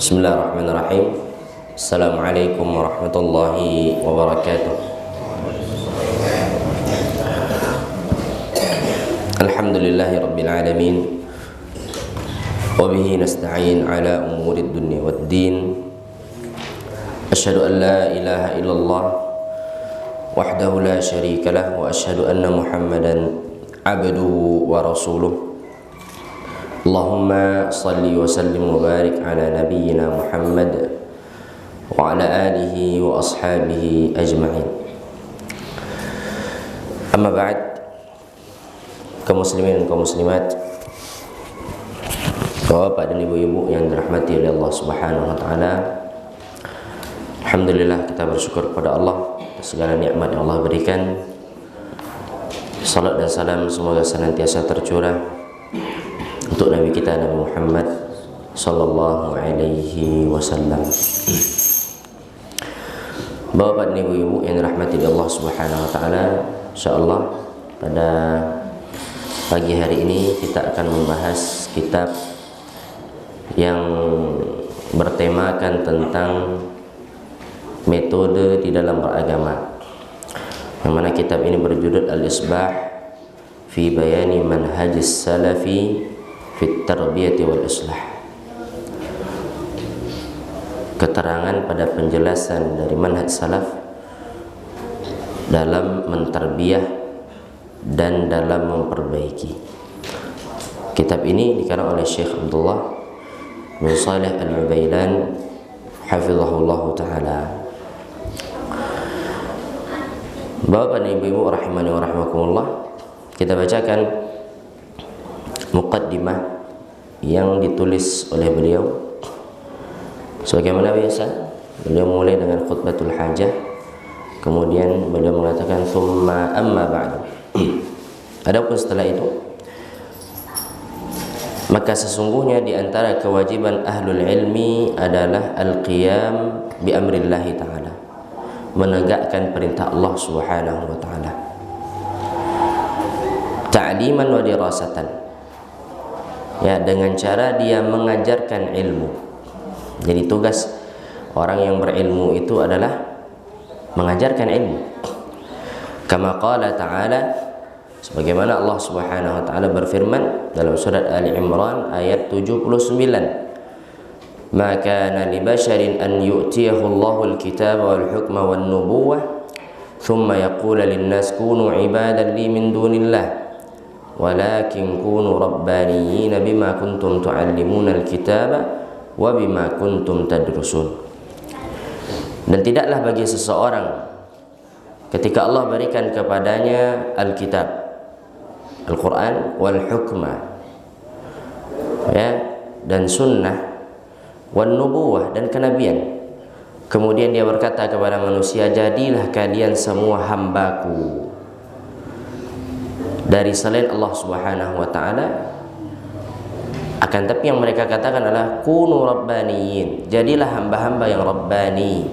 Bismillahirrahmanirrahim. Assalamualaikum warahmatullahi wabarakatuh. Alhamdulillahi rabbil alamin. Wa bihi nasta'in ala umurid dunya waddin. Asyhadu an la ilaha illallah wahdahu la syarika lah wa asyhadu anna Muhammadan abduhu wa rasuluh. Allahumma salli wa sallim wa barik ala nabiyyina Muhammad wa ala alihi wa ashabihi ajma'in. Amma ba'd, kaum muslimin dan kaum muslimat, bapak dan ibu-ibu yang dirahmati oleh Allah Subhanahu wa taala. Alhamdulillah, kita bersyukur kepada Allah atas segala nikmat yang Allah berikan. Salat dan salam semoga senantiasa tercurah untuk Nabi kita Nabi Muhammad sallallahu alaihi wasallam. Bapak dan ibu-ibu yang dirahmati Allah Subhanahu wa taala, insyaallah pada pagi hari ini kita akan membahas kitab yang bertemakan tentang metode di dalam beragama, yang mana kitab ini berjudul Al-Isbah fi Bayani Manhajis Salafi fit Tarbiyati wal Islah. Keterangan pada penjelasan dari manhaj salaf dalam mentarbiyah dan dalam memperbaiki. Kitab ini dikarang oleh Syekh Abdullah bin Shalih Al-Ubailan hafizahullah taala. Bapak dan ibu-ibu rahimani wa rahimakumullah, kita bacakan muqaddimah yang ditulis oleh beliau. Sebagaimana biasa, beliau mulai dengan khutbatul hajah, kemudian beliau mengatakan thumma amma ba'du. Adapun setelah itu, maka sesungguhnya di antara kewajiban ahlul ilmi adalah al-qiyam bi amrillahi ta'ala, menegakkan perintah Allah Subhanahu wa ta'ala, ta'liman wa dirasatan, ya, dengan cara dia mengajarkan ilmu. Jadi tugas orang yang berilmu itu adalah mengajarkan ilmu. Kama qala ta'ala, sebagaimana Allah Subhanahu wa taala berfirman dalam surat Ali Imran ayat 79, "Ma kana li basharin an yu'tiyahu Allahu al-kitaba wal hukma wan nubuwah, thumma yaqulu lin-nas kunu 'ibadan li min dunillah. Walakin kunu rabbaniyina bima kuntum tu'allimuna al-kitaba wa bima kuntum tadrusun." Dan tidaklah bagi seseorang ketika Allah berikan kepadanya Alkitab, Al-Quran, wal hukma, ya, dan sunnah, wan nubuwah, dan kenabian, kemudian dia berkata kepada manusia, jadilah kalian semua hambaku dari selain Allah Subhanahu wa ta'ala. Akan tapi yang mereka katakan adalah kunu rabbaniyin, jadilah hamba-hamba yang rabbani.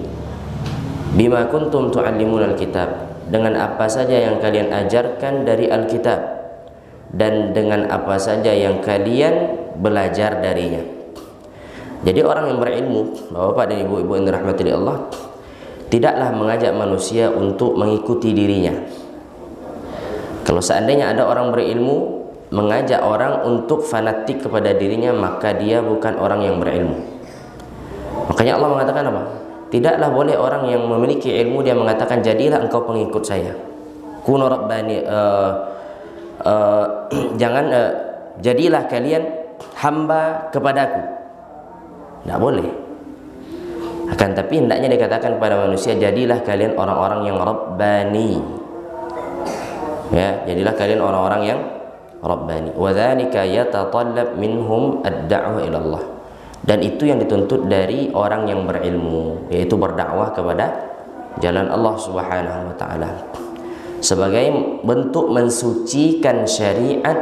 Bima kuntum tu'allimuna alkitab, dengan apa saja yang kalian ajarkan dari Alkitab, dan dengan apa saja yang kalian belajar darinya. Jadi orang yang berilmu, bapak dan ibu-ibu yang dirahmati Allah, tidaklah mengajak manusia untuk mengikuti dirinya. Kalau seandainya ada orang berilmu mengajak orang untuk fanatik kepada dirinya, maka dia bukan orang yang berilmu. Makanya Allah mengatakan apa? Tidaklah boleh orang yang memiliki ilmu dia mengatakan jadilah engkau pengikut saya. Kunu rabbani, jangan jadilah kalian hamba kepadaku. Tidak boleh. Akan tapi hendaknya dikatakan kepada manusia, jadilah kalian orang-orang yang rabbani. Ya, jadilah kalian orang-orang yang rabbani. Wa dzalika yatatallab minhum ad-da'wah ila Allah. Dan itu yang dituntut dari orang yang berilmu, yaitu berdakwah kepada jalan Allah Subhanahu wa taala sebagai bentuk mensucikan syariat,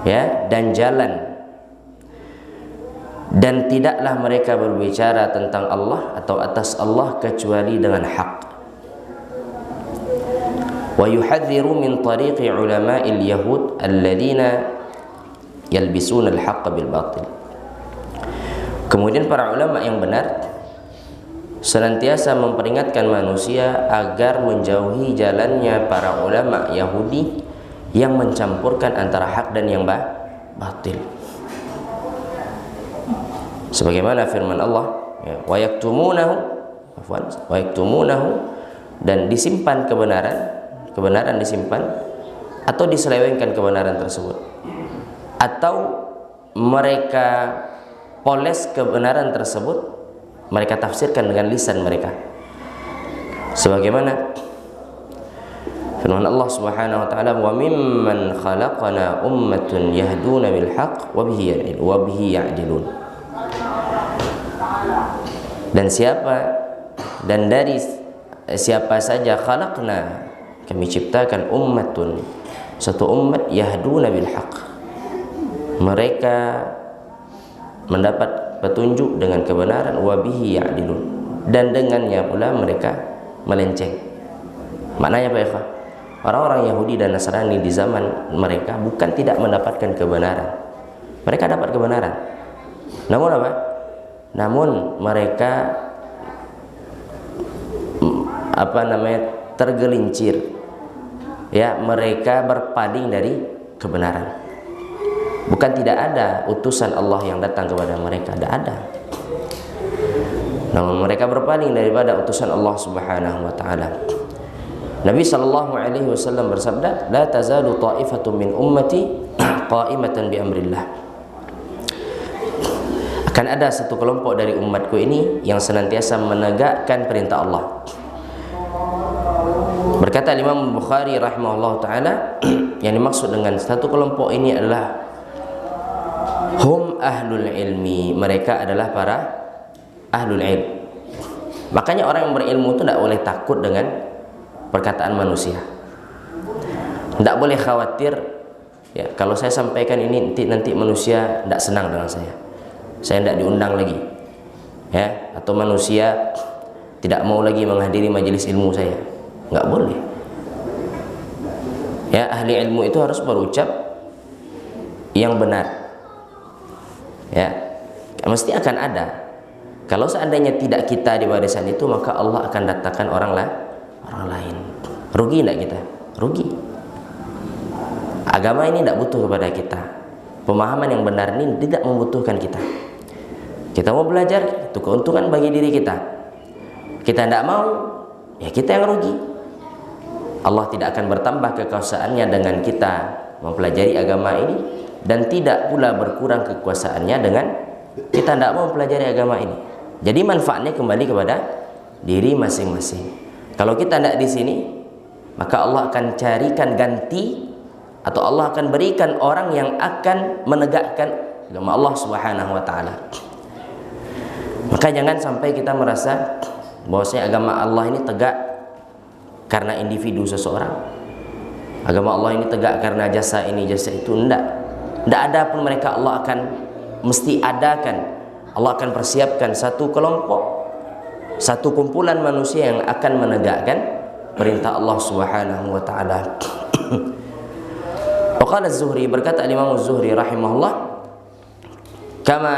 ya, dan jalan. Dan tidaklah mereka berbicara tentang Allah atau atas Allah kecuali dengan hak. Wa yuhadziru min tariqi ulama'il yahud alladzina yalbisuna al-haqqa bil batil. Kemudian para ulama yang benar senantiasa memperingatkan manusia agar menjauhi jalannya para ulama Yahudi yang mencampurkan antara hak dan yang batil. Sebagaimana firman Allah, ya, wa yaktumunahu, dan disimpan kebenaran disimpan atau diselewengkan kebenaran tersebut, atau mereka poles kebenaran tersebut, mereka tafsirkan dengan lisan mereka. Sebagaimana firman Allah Subhanahu wa taala, wa mimman khalaqna ummatun yahduna bil haqq wa bihi ya'dilun. Dan dari siapa saja khalaqna, kami ciptakan ummatun, satu umat, yahduna bil haqq, mereka mendapat petunjuk dengan kebenaran, wa bihi ya'dilun, dan dengannya pula mereka melenceng. Maknanya apa ya? Orang-orang Yahudi dan Nasrani di zaman mereka bukan tidak mendapatkan kebenaran, mereka dapat kebenaran. Namun apa? Namun mereka tergelincir, ya, mereka berpaling dari kebenaran. Bukan tidak ada utusan Allah yang datang kepada mereka, tidak ada. Namun mereka berpaling daripada utusan Allah Subhanahu wa taala. Nabi sallallahu alaihi wasallam bersabda, "La tazalu ta'ifatun min ummati qa'imatan bi amrillah." Akan ada satu kelompok dari umatku ini yang senantiasa menegakkan perintah Allah. Berkata Imam Bukhari rahimahullah ta'ala, yang dimaksud dengan satu kelompok ini adalah hum ahlul ilmi, mereka adalah para ahlul ilm. Makanya orang yang berilmu itu tidak boleh takut dengan perkataan manusia, tidak boleh khawatir, ya, kalau saya sampaikan ini nanti manusia tidak senang dengan saya tidak diundang lagi, ya, atau manusia tidak mau lagi menghadiri majelis ilmu saya. Nggak boleh, ya. Ahli ilmu itu harus berucap yang benar, ya, mesti akan ada. Kalau seandainya tidak kita di barisan itu, maka Allah akan datangkan orang lain. Rugi tidak kita? Rugi. Agama ini tidak butuh kepada kita. Pemahaman yang benar ini tidak membutuhkan kita. Kita mau belajar, itu keuntungan bagi diri kita. Kita tidak mau, ya kita yang rugi. Allah tidak akan bertambah kekuasaannya dengan kita mempelajari agama ini, dan tidak pula berkurang kekuasaannya dengan kita tidak mau mempelajari agama ini. Jadi manfaatnya kembali kepada diri masing-masing. Kalau kita tidak di sini, maka Allah akan carikan ganti, atau Allah akan berikan orang yang akan menegakkan agama Allah Subhanahu wa taala. Maka jangan sampai kita merasa bahwasanya agama Allah ini tegak karena individu seseorang. Agama Allah ini tegak karena jasa ini, jasa itu. Tidak ada pun mereka. Allah akan mesti adakan, Allah akan persiapkan satu kelompok, satu kumpulan manusia yang akan menegakkan perintah Allah Subhanahu wa taala. Waqala Az-Zuhri, berkata Imam Az-Zuhri rahimahullah, kama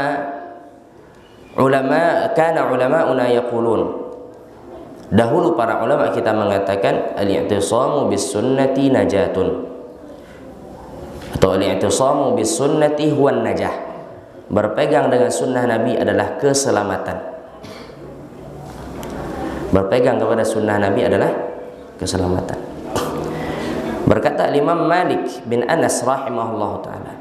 kana ulama'una yaqulun, dahulu para ulama kita mengatakan al-i'tisamu bis sunnati najatun, atau al-i'tisamu bis sunnati huwan najah, berpegang dengan sunnah Nabi adalah keselamatan. Berpegang kepada sunnah Nabi adalah keselamatan. Berkata Imam Malik bin Anas rahimahullah ta'ala,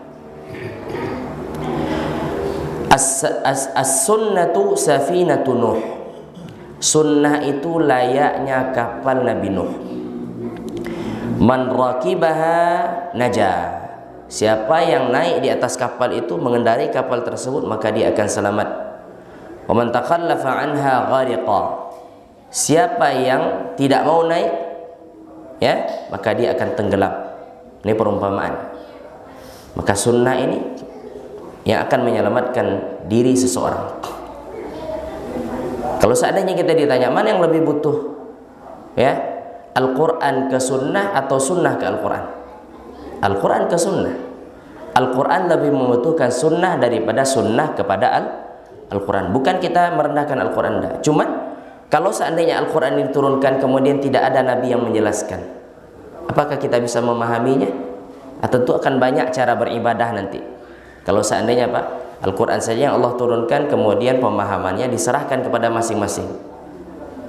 as-sunnatu safinatu Nuh, sunnah itu layaknya kapal Nabi Nuh. Man rakibaha najah, siapa yang naik di atas kapal itu, mengendarai kapal tersebut, maka dia akan selamat. Wa man takhallafa anha ghariqa, siapa yang tidak mau naik, ya, maka dia akan tenggelam. Ini perumpamaan. Maka sunnah ini yang akan menyelamatkan diri seseorang. Kalau seandainya kita ditanya mana yang lebih butuh, ya, Al-Quran ke sunnah atau sunnah ke Al-Quran? Al-Quran ke sunnah. Al-Quran lebih membutuhkan sunnah daripada sunnah kepada Al-Quran. Bukan kita merendahkan Al-Quran, enggak. Cuman kalau seandainya Al-Quran diturunkan kemudian tidak ada Nabi yang menjelaskan, apakah kita bisa memahaminya? Tentu akan banyak cara beribadah nanti. Kalau seandainya Al-Quran saja yang Allah turunkan kemudian pemahamannya diserahkan kepada masing-masing,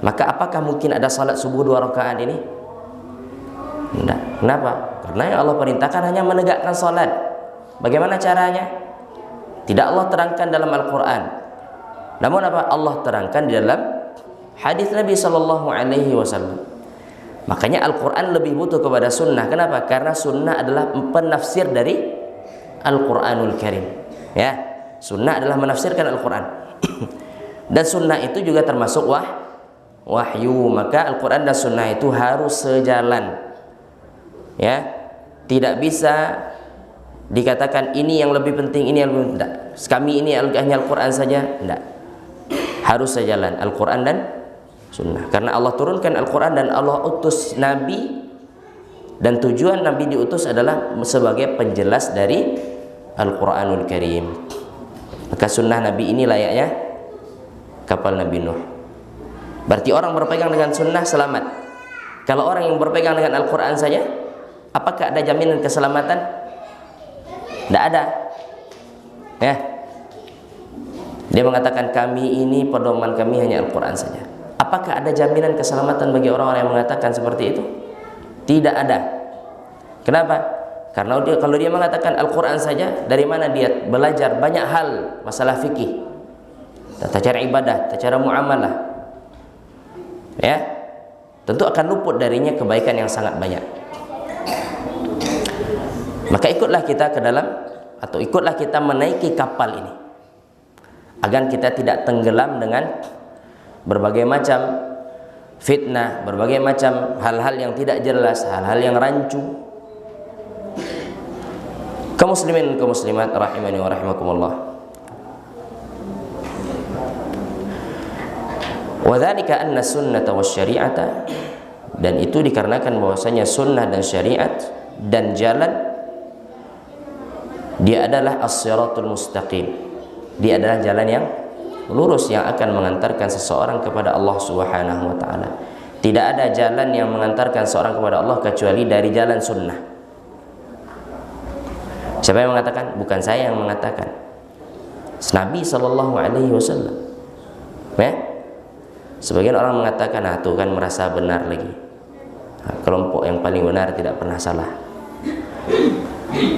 maka apakah mungkin ada salat subuh 2 rakaat ini? Tidak. Kenapa? Karena yang Allah perintahkan hanya menegakkan salat. Bagaimana caranya? Tidak Allah terangkan dalam Al-Quran. Namun Allah terangkan di dalam hadis Nabi Sallallahu Alaihi Wasallam. Makanya Al-Quran lebih butuh kepada sunnah. Kenapa? Karena sunnah adalah penafsir dari Al-Quranul Karim. Ya, sunnah adalah menafsirkan Al-Quran. Dan sunnah itu juga termasuk wahyu. Maka Al-Quran dan sunnah itu harus sejalan. Ya, tidak bisa dikatakan ini yang lebih penting, ini yang lebih penting. Kami ini hanya Al-Quran saja. Tidak. Harus sejalan Al-Quran dan sunnah. Karena Allah turunkan Al-Quran dan Allah utus Nabi, dan tujuan Nabi diutus adalah sebagai penjelas dari Al-Quranul Karim. Maka sunnah Nabi ini layaknya kapal Nabi Nuh. Berarti orang berpegang dengan sunnah selamat. Kalau orang yang berpegang dengan Al-Quran saja, apakah ada jaminan keselamatan? Tidak ada. Ya. Dia mengatakan kami ini pedoman kami hanya Al-Quran saja. Apakah ada jaminan keselamatan bagi orang-orang yang mengatakan seperti itu? Tidak ada. Kenapa? Karena kalau dia mengatakan Al-Quran saja, dari mana dia belajar banyak hal masalah fikih, tata cara ibadah, tata cara muamalah, ya, tentu akan luput darinya kebaikan yang sangat banyak. Maka ikutlah kita ke dalam, atau ikutlah kita menaiki kapal ini, agar kita tidak tenggelam dengan berbagai macam fitnah, berbagai macam hal-hal yang tidak jelas, hal-hal yang rancu. Kaum muslimin dan kaum muslimat rahimani wa rahimakumullah. Wa dzalika anna sunnata wasyari'ata, dan itu dikarenakan bahwasanya sunnah dan syariat dan jalan dia adalah as-siratul mustaqim. Dia adalah jalan yang lurus yang akan mengantarkan seseorang kepada Allah Subhanahu wa taala. Tidak ada jalan yang mengantarkan seorang kepada Allah kecuali dari jalan sunnah. Siapa yang mengatakan? Bukan saya yang mengatakan. Nabi Sallallahu Alaihi Wasallam. Ya? Sebagian orang mengatakan, tuh kan merasa benar lagi. Kelompok yang paling benar tidak pernah salah.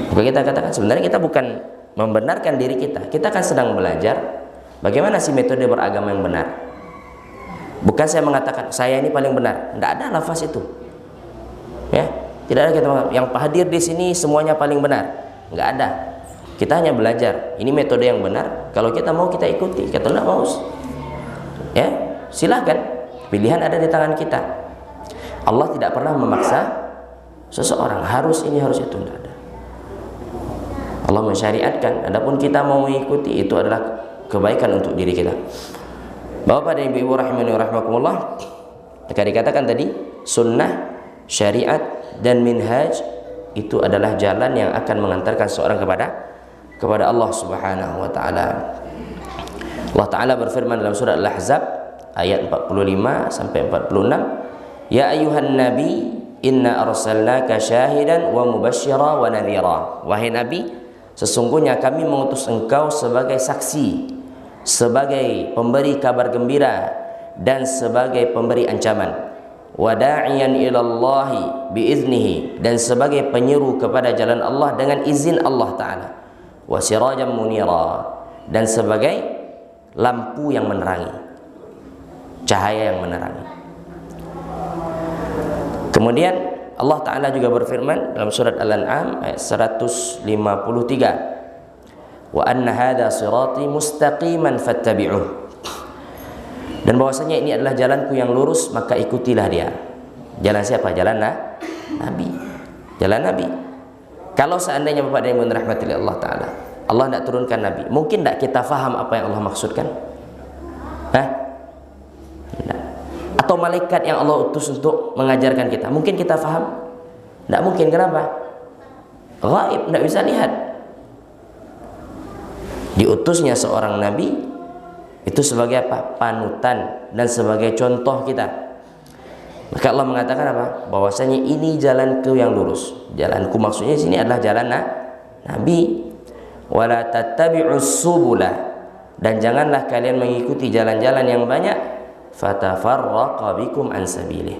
Maka kita katakan sebenarnya kita bukan membenarkan diri kita. Kita kan sedang belajar bagaimana sih metode beragama yang benar. Bukan saya mengatakan saya ini paling benar. Tidak ada lafaz itu. Ya, tidak ada kita yang hadir di sini semuanya paling benar. Nggak ada. Kita hanya belajar. Ini metode yang benar. Kalau kita mau kita ikuti. Kita tidak mau, ya silahkan. Pilihan ada di tangan kita. Allah tidak pernah memaksa seseorang harus ini harus itu. Tidak ada. Allah mensyariatkan. Adapun kita mau mengikuti, itu adalah kebaikan untuk diri kita. Bapak dan ibu-ibu rahimani wa rahimakumullah, maka dikatakan tadi sunnah, syariat dan minhaj itu adalah jalan yang akan mengantarkan seorang kepada Allah Subhanahu wa taala. Allah taala berfirman dalam surah Al-Ahzab ayat 45 sampai 46, "Ya ayyuhan nabi, inna arsalnaka syahidan wa mubasysyiran wa nadhira." Wahai nabi, sesungguhnya kami mengutus engkau sebagai saksi, sebagai pemberi kabar gembira dan sebagai pemberi ancaman. Wa da'iyan ilallahi biiznihi, dan sebagai penyeru kepada jalan Allah dengan izin Allah Ta'ala. Wa sirajan munira, dan sebagai lampu yang menerangi, cahaya yang menerangi. Kemudian Allah Ta'ala juga berfirman dalam surat Al-An'am ayat 153, wa anna hadha sirati mustaqiman fattabi'uh, dan bahwasanya ini adalah jalanku yang lurus, maka ikutilah dia. Jalan siapa? Jalan Nabi. Jalan Nabi. Kalau seandainya Bapak dan Ibu dirahmati Allah Ta'ala, Allah tidak turunkan Nabi, mungkin tidak kita faham apa yang Allah maksudkan? Tidak. Atau malaikat yang Allah utus untuk mengajarkan kita, mungkin kita faham? Tidak mungkin. Kenapa? Ghaib, tidak bisa lihat. Diutusnya seorang Nabi Itu sebagai apa? Panutan dan sebagai contoh kita. Maka Allah mengatakan apa? Bahwasanya ini jalanku yang lurus. Jalanku maksudnya di sini adalah jalan Nabi. Wala tattabi'us subula, dan janganlah kalian mengikuti jalan-jalan yang banyak. Fatafarraqa bikum an sabilih,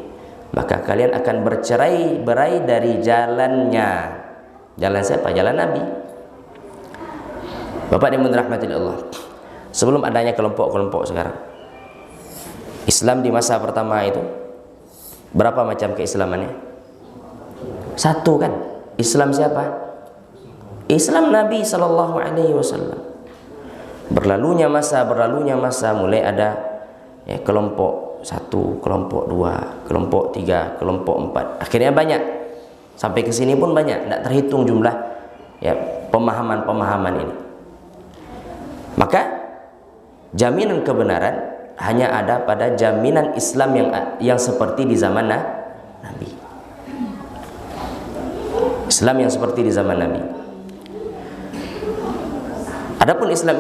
maka kalian akan bercerai-berai dari jalannya. Jalan siapa? Jalan Nabi. Bapak yang dirahmati Allah, sebelum adanya kelompok-kelompok sekarang, Islam di masa pertama itu berapa macam keislamannya? Satu kan? Islam siapa? Islam Nabi Sallallahu Alaihi Wasallam. Berlalunya masa mulai ada ya, kelompok 1, kelompok 2, kelompok 3, kelompok 4. Akhirnya banyak. Sampai ke sini pun banyak, tidak terhitung jumlah ya pemahaman-pemahaman ini. Maka jaminan kebenaran hanya ada pada jaminan Islam yang seperti di zaman Nabi. Islam yang seperti di zaman Nabi. Adapun Islam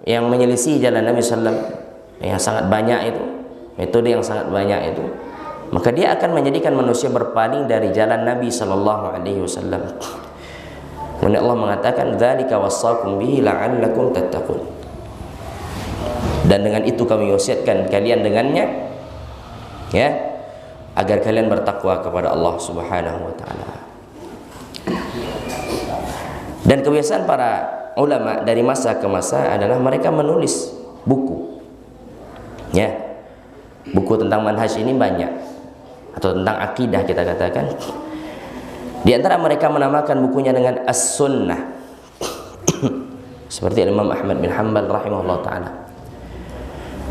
yang menyelisih jalan Nabi SAW yang sangat banyak itu, metode yang sangat banyak itu, maka dia akan menjadikan manusia berpaling dari jalan Nabi SAW. Kemudian Allah mengatakan, "Dzalika wassaqum bihi la'allakum tattaqun." Dan dengan itu kami wasiatkan kalian dengannya, ya, agar kalian bertakwa kepada Allah Subhanahu wa taala. Dan kebiasaan para ulama dari masa ke masa adalah mereka menulis buku. Ya. Buku tentang manhaj ini banyak, atau tentang akidah kita katakan. Di antara mereka menamakan bukunya dengan As-Sunnah. Seperti Imam Ahmad bin Hanbal rahimahullah taala.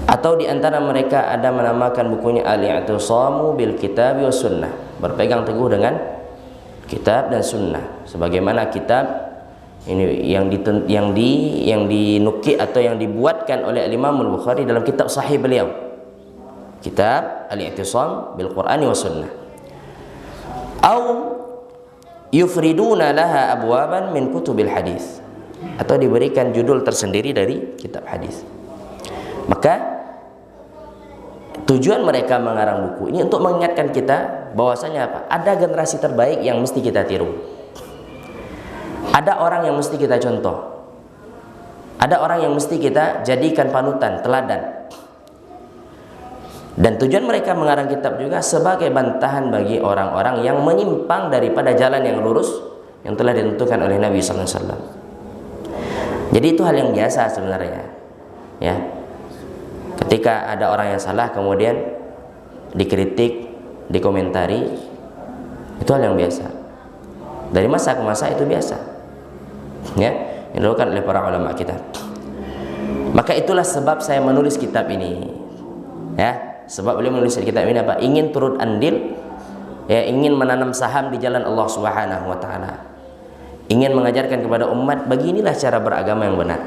Atau di antara mereka ada menamakan bukunya Al-I'tisamu bil Kitab wa Sunnah, berpegang teguh dengan kitab dan sunnah. Sebagaimana kitab ini yang dinukil atau yang dibuatkan oleh Imam Al-Bukhari dalam kitab sahih beliau. Kitab Al-I'tisam bil Qur'ani wa Sunnah. Au yufriduna laha abwaban min kutubil hadis, atau diberikan judul tersendiri dari kitab hadis. Maka tujuan mereka mengarang buku ini untuk mengingatkan kita bahwasanya apa? Ada generasi terbaik yang mesti kita tiru. Ada orang yang mesti kita contoh. Ada orang yang mesti kita jadikan panutan, teladan. Dan tujuan mereka mengarang kitab juga sebagai bantahan bagi orang-orang yang menyimpang daripada jalan yang lurus yang telah ditentukan oleh Nabi sallallahu alaihi wasallam. Jadi itu hal yang biasa sebenarnya. Ya. Ketika ada orang yang salah kemudian dikritik, dikomentari, itu hal yang biasa. Dari masa ke masa itu biasa. Ya, yang dilakukan oleh para ulama kita. Maka itulah sebab saya menulis kitab ini. Ya. Sebab beliau menulis kitab ini apa? Ingin turut andil, ya, ingin menanam saham di jalan Allah Subhanahu wa taala. Ingin mengajarkan kepada umat beginilah cara beragama yang benar.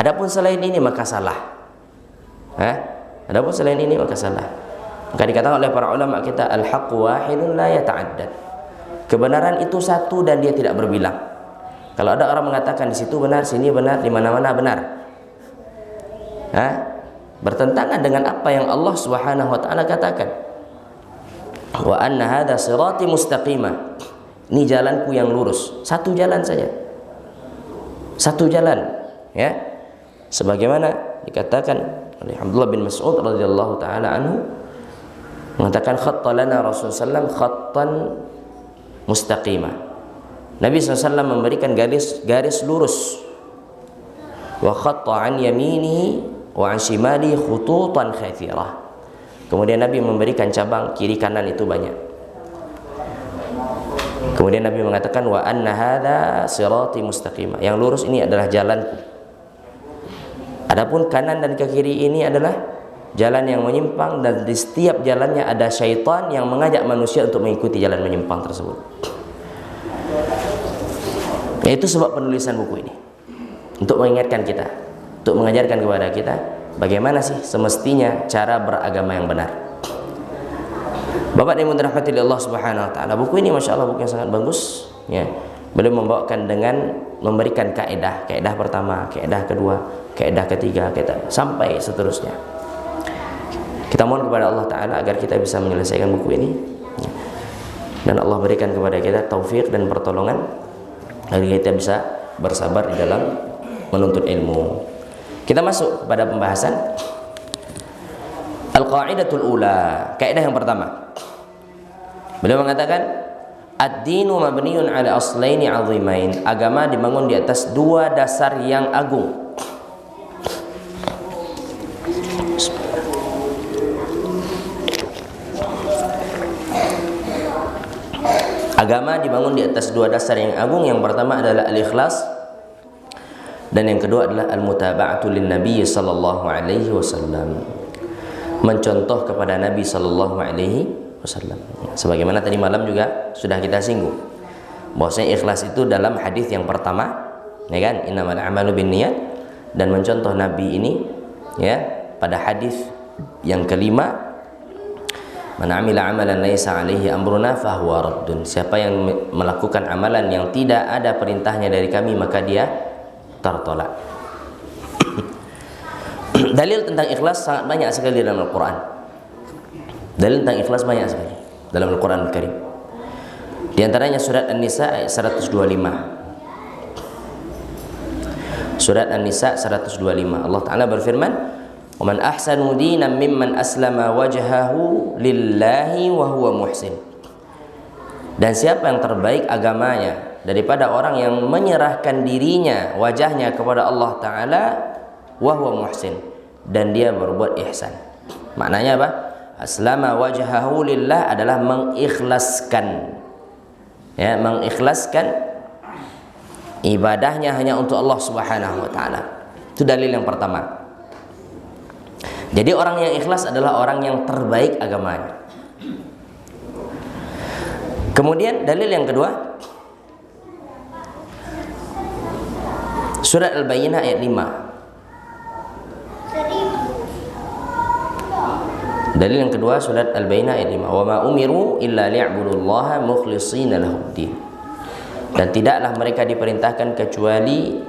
Adapun selain ini maka salah. Adapun selain ini maka salah. Maka dikatakan oleh para ulama kita, al-haqqu wahidun la yata'addad. Kebenaran itu satu dan dia tidak berbilang. Kalau ada orang mengatakan di situ benar, sini benar, di mana-mana benar, bertentangan dengan apa yang Allah Subhanahu wa taala katakan. Wa anna hadza sirati mustaqimah. Ini jalanku yang lurus. Satu jalan saja. Satu jalan, ya. Sebagaimana dikatakan oleh Abdullah bin Mas'ud radhiyallahu taala anhu, mengatakan khatta lana Rasulullah sallallahu khattan mustaqimah. Nabi SAW memberikan garis lurus. Wa khatta an yaminihi wa an shimali khututan khathirah. Kemudian Nabi memberikan cabang kiri kanan itu banyak. Kemudian Nabi mengatakan wa anna hadza sirati mustaqimah. Yang lurus ini adalah jalanku. Adapun kanan dan ke kiri ini adalah jalan yang menyimpang, dan di setiap jalannya ada syaitan yang mengajak manusia untuk mengikuti jalan menyimpang tersebut. Yaitu sebab penulisan buku ini, untuk mengingatkan kita, untuk mengajarkan kepada kita bagaimana sih semestinya cara beragama yang benar. Bapak yang dirahmati Allah Subhanahu wa taala, buku ini Masya Allah buku yang sangat bagus, ya. Beliau membawakan dengan memberikan kaidah, kaidah pertama, kaidah kedua, kaidah ketiga, kaidah sampai seterusnya. Kita mohon kepada Allah Ta'ala agar kita bisa menyelesaikan buku ini, dan Allah berikan kepada kita taufik dan pertolongan agar kita bisa bersabar di dalam menuntut ilmu. Kita masuk pada pembahasan Al-Qa'idatul Ula, kaidah yang pertama. Beliau mengatakan ad-dinu mabniun ala aslaini 'azimain. Agama dibangun di atas dua dasar yang agung. Agama dibangun di atas dua dasar yang agung. Yang pertama adalah al-ikhlas, dan yang kedua adalah al-mutaba'atu lin Nabi sallallahu alaihi wasallam. Mencontoh kepada Nabi sallallahu alaihi wasallam. Sebagaimana tadi malam juga sudah kita singgung, bahwasanya ikhlas itu dalam hadis yang pertama, ya kan, innamal a'malu binniyat, dan mencontoh Nabi ini ya pada hadis yang kelima, man 'amila 'amalan laisa 'alaihi amruna fahuwa raddun. Siapa yang melakukan amalan yang tidak ada perintahnya dari kami, maka dia tertolak. Dalil tentang ikhlas sangat banyak sekali dalam Al-Quran. Dalil tentang ikhlas banyak sekali dalam Al-Quran Al-Karim. Di antaranya surat An-Nisa ayat 125. Surat An-Nisa 125. Allah Ta'ala berfirman, "Wa man ahsanu dinan mimman aslama wajhahu lillahi wa huwa muhsin." Dan siapa yang terbaik agamanya daripada orang yang menyerahkan dirinya, wajahnya kepada Allah Ta'ala, wa huwa muhsin, dan dia berbuat ihsan. Maknanya apa? Aslama wajhahu lillah adalah mengikhlaskan, ya, mengikhlaskan ibadahnya hanya untuk Allah Subhanahu wa Ta'ala. Itu dalil yang pertama. Jadi orang yang ikhlas adalah orang yang terbaik agamanya. Kemudian dalil yang kedua, surat Al-Bayyinah ayat 5. Dalil yang kedua, surat Al-Bayyinah ayat 5. Wa ma umiru illa liya'budullaha mukhlishina lahuddin. Dan tidaklah mereka diperintahkan kecuali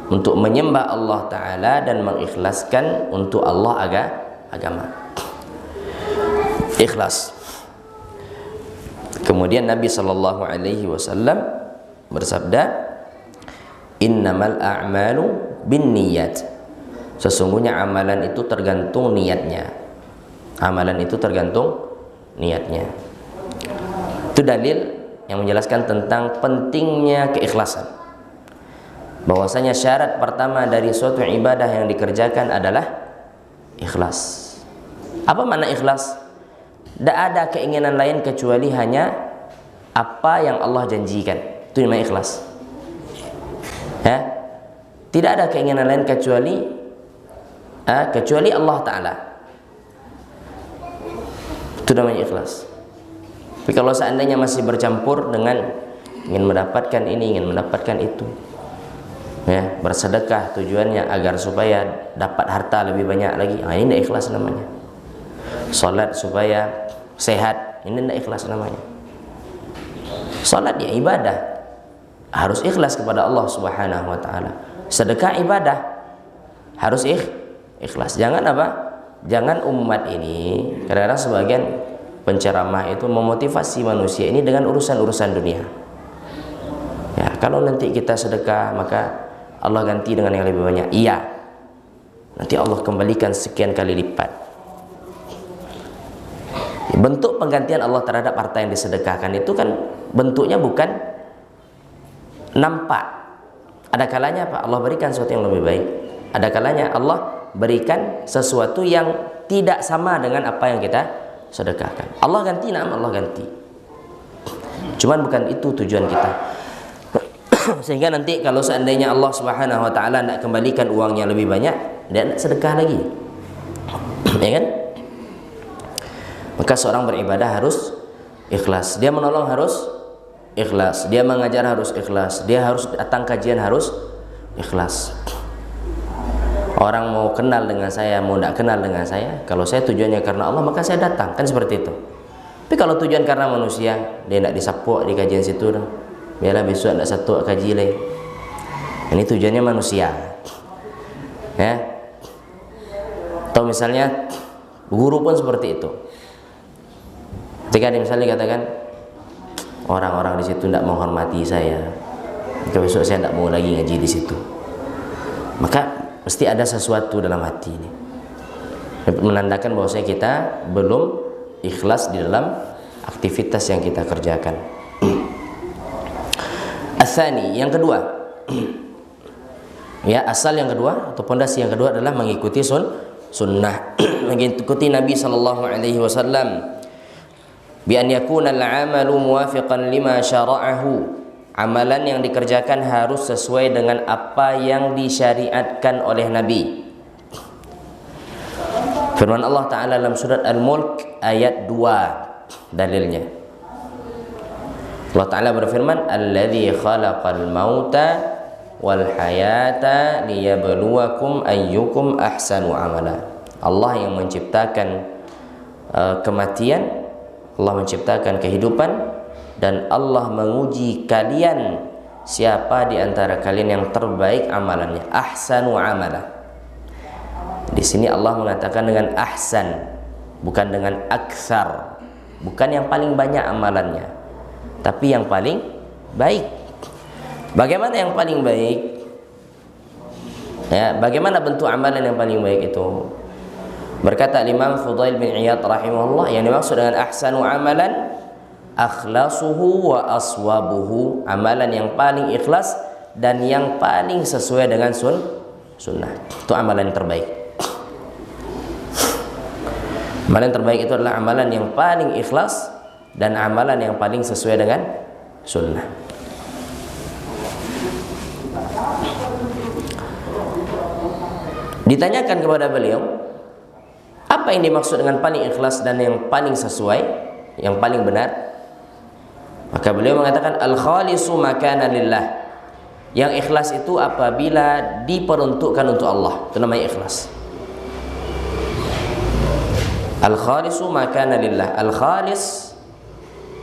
untuk menyembah Allah Ta'ala dan mengikhlaskan untuk Allah agama. Ikhlas. Kemudian Nabi sallallahu alaihi wasallam bersabda, innamal a'malu binniyat. Sesungguhnya amalan itu tergantung niatnya. Amalan itu tergantung niatnya. Itu dalil yang menjelaskan tentang pentingnya keikhlasan. Bahwasanya syarat pertama dari suatu ibadah yang dikerjakan adalah ikhlas. Apa makna ikhlas? Tidak ada keinginan lain kecuali hanya apa yang Allah janjikan. Itu namanya ikhlas. Ya? Tidak ada keinginan lain kecuali Allah Ta'ala. Itu namanya ikhlas. Tapi kalau seandainya masih bercampur dengan ingin mendapatkan ini, ingin mendapatkan itu, ya, bersedekah tujuannya agar supaya dapat harta lebih banyak lagi, ini tidak ikhlas namanya. Salat supaya sehat, ini tidak ikhlas namanya. Salat ya ibadah, harus ikhlas kepada Allah Subhanahu wa Ta'ala. Sedekah ibadah, harus ikhlas. Jangan apa? Jangan umat ini, kadang-kadang sebagian penceramah itu memotivasi manusia ini dengan urusan-urusan dunia. Ya, kalau nanti kita sedekah maka Allah ganti dengan yang lebih banyak. Iya, nanti Allah kembalikan sekian kali lipat. Bentuk penggantian Allah terhadap harta yang disedekahkan itu kan bentuknya bukan nampak. Ada kalanya apa? Allah berikan sesuatu yang lebih baik. Ada kalanya Allah berikan sesuatu yang tidak sama dengan apa yang kita sedekahkan. Allah ganti, Allah ganti. Cuman bukan itu tujuan kita. Sehingga nanti kalau seandainya Allah Subhanahu wa Ta'ala nak kembalikan uangnya lebih banyak, dia nak sedekah lagi. Ya kan? Maka seorang beribadah harus ikhlas. Dia menolong harus ikhlas. Dia mengajar harus ikhlas. Dia harus datang kajian harus ikhlas. Orang mau kenal dengan saya, mau tidak kenal dengan saya, kalau saya tujuannya karena Allah, maka saya datang. Kan seperti itu. Tapi kalau tujuan karena manusia, dia tidak disapuk di kajian situ, biarlah besok ada satu kaji lagi. Ini tujuannya manusia, ya. Atau misalnya guru pun seperti itu. Ketika misalnya katakan orang-orang di situ tidak menghormati saya, maka besok saya tidak mau lagi ngaji di situ. Maka mesti ada sesuatu dalam hati ini, menandakan bahwasanya kita belum ikhlas di dalam aktivitas yang kita kerjakan. Asani, yang kedua, ya, asal yang kedua atau pondasi yang kedua adalah mengikuti sunnah, mengikuti Nabi sallallahu alaihi wasallam. Bi an yakuna al-'amalu muwafiqan lima syara'ahu. Amalan yang dikerjakan harus sesuai dengan apa yang disyariatkan oleh Nabi. Firman Allah Ta'ala dalam surat Al-Mulk ayat 2, dalilnya. Allah Ta'ala berfirman, "Alladzi khalaqal mauta wal hayata liyabluwakum ayyukum ahsanu amala." Allah yang menciptakan kematian, Allah menciptakan kehidupan, dan Allah menguji kalian siapa di antara kalian yang terbaik amalannya, ahsanu amala. Di sini Allah mengatakan dengan ahsan, bukan dengan aktsar, bukan yang paling banyak amalannya, tapi yang paling baik. Bagaimana yang paling baik? Ya, bagaimana bentuk amalan yang paling baik itu? Berkata Imam Fudail bin Iyad rahimahullah, yang dimaksud dengan ahsanu amalan akhlasuhu wa aswabuhu, amalan yang paling ikhlas dan yang paling sesuai dengan sunnah. Itu amalan yang terbaik. Amalan yang terbaik itu adalah amalan yang paling ikhlas dan amalan yang paling sesuai dengan sunnah. Ditanyakan kepada beliau, apa yang dimaksud dengan paling ikhlas dan yang paling sesuai, yang paling benar? Maka beliau mengatakan, al-khalisu makana lillah. Yang ikhlas itu apabila diperuntukkan untuk Allah, itu namanya ikhlas. Al-khalisu makana lillah. Al-khalis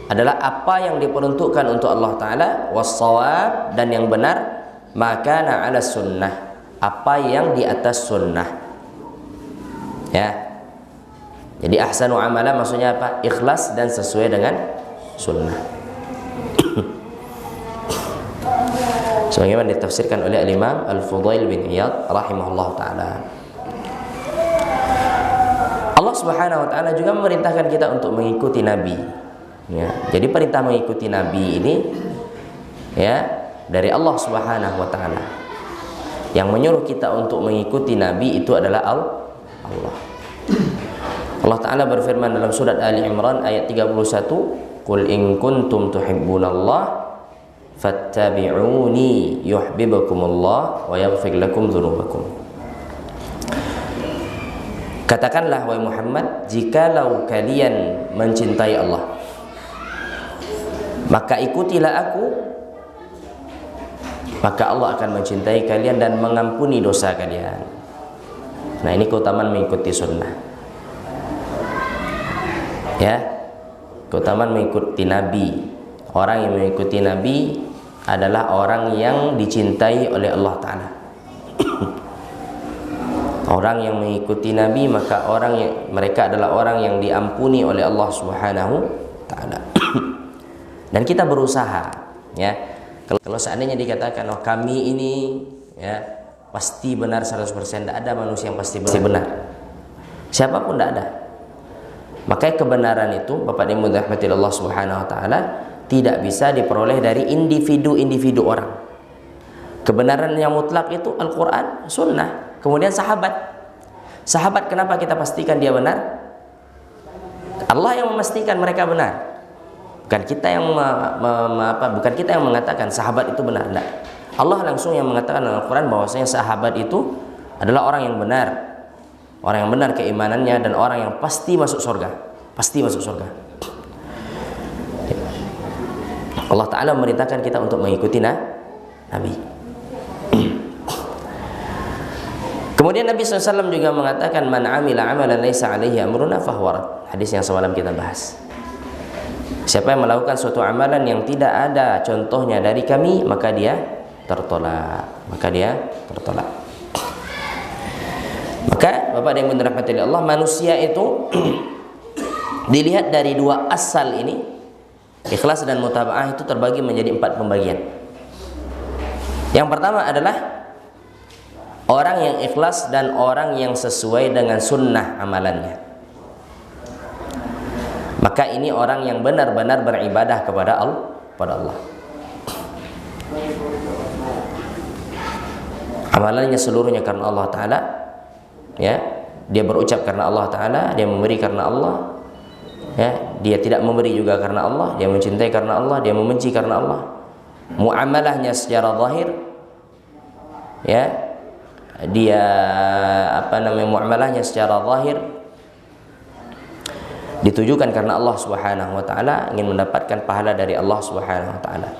adalah apa yang diperuntukkan untuk Allah Ta'ala, was-shawab, dan yang benar, makana ala sunnah, apa yang di atas sunnah. Ya. Jadi ahsanu amala maksudnya apa? Ikhlas dan sesuai dengan sunnah. Sebagaimana ditafsirkan oleh Al-Imam Al-Fudail bin Iyad rahimahullah ta'ala. Allah Subhanahu wa ta'ala juga memerintahkan kita untuk mengikuti Nabi, ya. Jadi perintah mengikuti Nabi ini, ya, dari Allah Subhanahu wa ta'ala. Yang menyuruh kita untuk mengikuti Nabi itu adalah Allah. Allah Ta'ala berfirman dalam surat Ali Imran ayat 31, "Qul in kuntum tuhibbunallah fattabi'uni yuhibbukumullah wa yaghfir lakum dzunubakum." Katakanlah wahai Muhammad, jikalau kalian mencintai Allah, maka ikutilah aku, maka Allah akan mencintai kalian dan mengampuni dosa kalian. Nah, ini keutamaan mengikuti sunnah. Ya, keutamaan mengikuti Nabi. Orang yang mengikuti Nabi adalah orang yang dicintai oleh Allah Ta'ala. Orang yang mengikuti Nabi, maka mereka adalah orang yang diampuni oleh Allah Subhanahu Ta'ala. Dan kita berusaha, ya. Kalau seandainya dikatakan, oh kami ini, ya, pasti benar 100%, tidak ada manusia yang pasti benar. Siapapun tidak ada. Maka kebenaran itu, Bapak dan Ibu dirahmati Allah Subhanahu wa taala, tidak bisa diperoleh dari individu-individu orang. Kebenaran yang mutlak itu Al-Qur'an, Sunnah, kemudian sahabat. Sahabat kenapa kita pastikan dia benar? Allah yang memastikan mereka benar. Bukan kita yang bukan kita yang mengatakan sahabat itu benar, enggak. Allah langsung yang mengatakan dalam Al-Qur'an bahwasanya sahabat itu adalah orang yang benar. Orang yang benar keimanannya dan orang yang pasti masuk surga. Pasti masuk surga. Allah Ta'ala memerintahkan kita untuk mengikuti Nabi. Kemudian Nabi SAW juga mengatakan, man amila amalan laisa alaihi amruna fahuwa rad. Hadis yang semalam kita bahas. Siapa yang melakukan suatu amalan yang tidak ada contohnya dari kami, maka dia tertolak. Maka Bapak yang dirahmati Allah, manusia itu dilihat dari dua asal ini, ikhlas dan mutaba'ah, itu terbagi menjadi 4 pembagian. Yang pertama adalah orang yang ikhlas dan orang yang sesuai dengan sunnah amalannya. Maka ini orang yang benar-benar beribadah kepada Allah. Amalannya seluruhnya karena Allah Ta'ala, ya, dia berucap karena Allah Ta'ala, dia memberi karena Allah, ya, dia tidak memberi juga karena Allah, dia mencintai karena Allah, dia membenci karena Allah. Muamalahnya secara zahir, ya, dia muamalahnya secara zahir ditujukan karena Allah Subhanahu wa taala, ingin mendapatkan pahala dari Allah Subhanahu wa taala.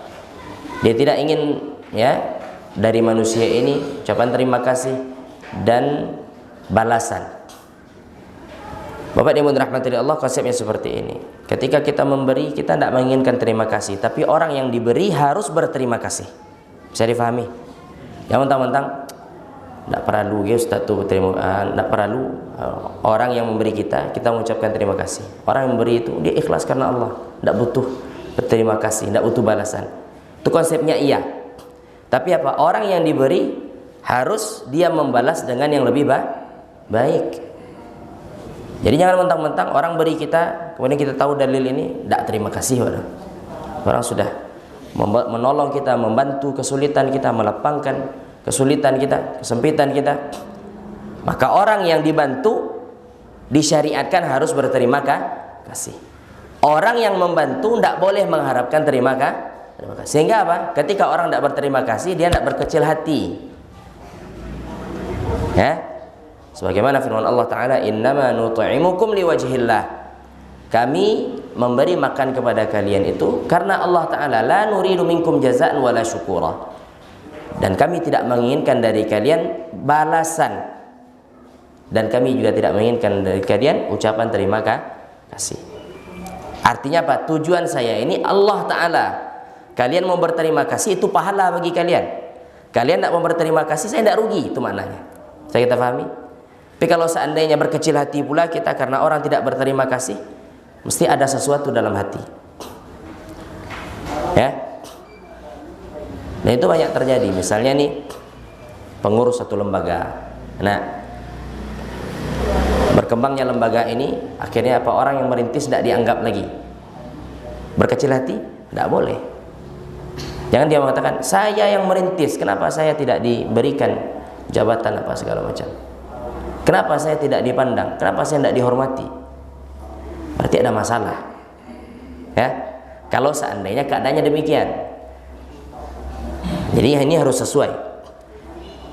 Dia tidak ingin, ya, dari manusia ini ucapan terima kasih dan balasan. Bapak yang dirahmati Allah, konsepnya seperti ini. Ketika kita memberi, kita tidak menginginkan terima kasih, tapi orang yang diberi harus berterima kasih. Bisa difahami? Jangan mentang-mentang tidak perlu ya Ustaz tuh berterima, tidak perlu orang yang memberi kita mengucapkan terima kasih. Orang yang memberi itu dia ikhlas karena Allah, tidak butuh berterima kasih, tidak butuh balasan. Itu konsepnya iya. Tapi apa? Orang yang diberi harus dia membalas dengan yang lebih baik. Jadi jangan mentang-mentang orang beri kita, kemudian kita tahu dalil ini, tidak terima kasih orang sudah menolong kita, membantu kesulitan kita, melapangkan kesulitan kita, kesempitan kita. Maka orang yang dibantu disyariatkan harus berterima kasih. Orang yang membantu tidak boleh mengharapkan terima kasih. Sehingga apa? Ketika orang tidak berterima kasih, dia tidak berkecil hati. Ya, sebagaimana firman Allah Ta'ala, innama nut'imukum liwajhillah, kami memberi makan kepada kalian itu karena Allah Ta'ala, la nuridu minkum jazaan wala syukura, dan kami tidak menginginkan dari kalian balasan, dan kami juga tidak menginginkan dari kalian ucapan terima kasih. Artinya apa? Tujuan saya ini Allah Ta'ala, kalian mau berterima kasih itu pahala bagi kalian. Kalian tidak mau berterima kasih, saya tidak rugi, itu maknanya. Saya kita pahami. Tapi kalau seandainya berkecil hati pula kita karena orang tidak berterima kasih, mesti ada sesuatu dalam hati, ya. Nah itu banyak terjadi. Misalnya nih, pengurus satu lembaga. Nah, berkembangnya lembaga ini, akhirnya apa? Orang yang merintis tidak dianggap lagi. Berkecil hati? Tidak boleh. Jangan dia mengatakan, saya yang merintis, kenapa saya tidak diberikan jabatan apa segala macam? Kenapa saya tidak dipandang? Kenapa saya tidak dihormati? Berarti ada masalah, ya. Kalau seandainya keadaannya demikian, jadi ini harus sesuai.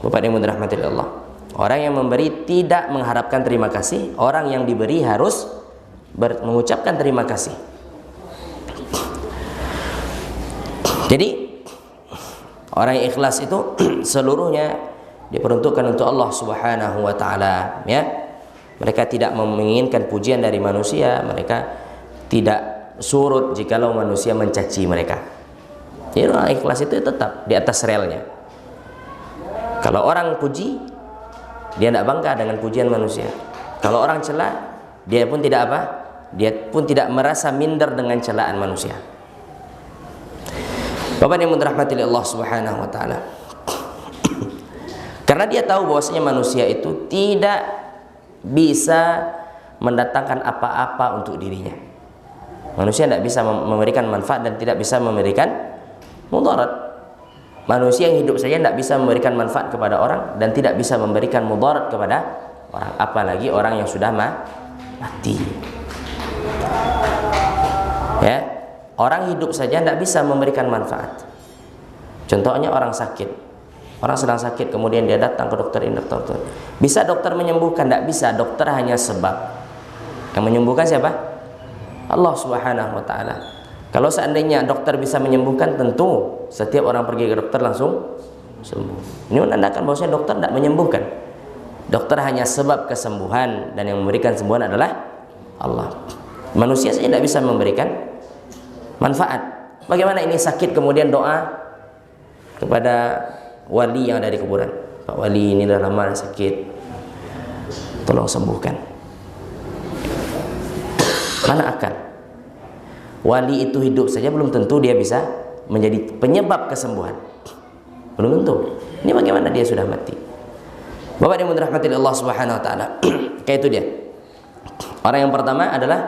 Bapak yang dirahmati Allah, orang yang memberi tidak mengharapkan terima kasih, orang yang diberi harus mengucapkan terima kasih. Jadi orang yang ikhlas itu seluruhnya diperuntukkan untuk Allah Subhanahu wa taala, ya. Mereka tidak menginginkan pujian dari manusia, mereka tidak surut jikalau manusia mencaci mereka. Jadi orang ikhlas itu tetap di atas relnya. Kalau orang puji, dia tidak bangga dengan pujian manusia. Kalau orang cela, dia pun tidak apa? Dia pun tidak merasa minder dengan celaan manusia. Bapak yang dirahmati Allah Subhanahu wa taala. Karena dia tahu bahwasanya manusia itu tidak bisa mendatangkan apa-apa untuk dirinya. Manusia tidak bisa memberikan manfaat dan tidak bisa memberikan mudarat. Manusia yang hidup saja tidak bisa memberikan manfaat kepada orang dan tidak bisa memberikan mudarat kepada orang, apalagi orang yang sudah mati. Ya. Orang hidup saja tidak bisa memberikan manfaat. Contohnya orang sakit. Orang sedang sakit, kemudian dia datang ke dokter ini, dokter. Bisa dokter menyembuhkan? Tidak bisa. Dokter hanya sebab. Yang menyembuhkan siapa? Allah Subhanahu wa taala. Kalau seandainya dokter bisa menyembuhkan, tentu setiap orang pergi ke dokter langsung sembuh. Ini menandakan bahwasanya dokter tidak menyembuhkan. Dokter hanya sebab kesembuhan, dan yang memberikan sembuhan adalah Allah. Manusia saja tidak bisa memberikan manfaat. Bagaimana ini sakit kemudian doa kepada wali yang ada di kuburan. Pak wali, ini dah lama sakit, tolong sembuhkan. Mana akal? Wali itu hidup saja belum tentu dia bisa menjadi penyebab kesembuhan. Belum tentu. Ini bagaimana dia sudah mati? Bapak yang dirahmati Allah Subhanahu wa taala. Kayak itu dia. Orang yang pertama adalah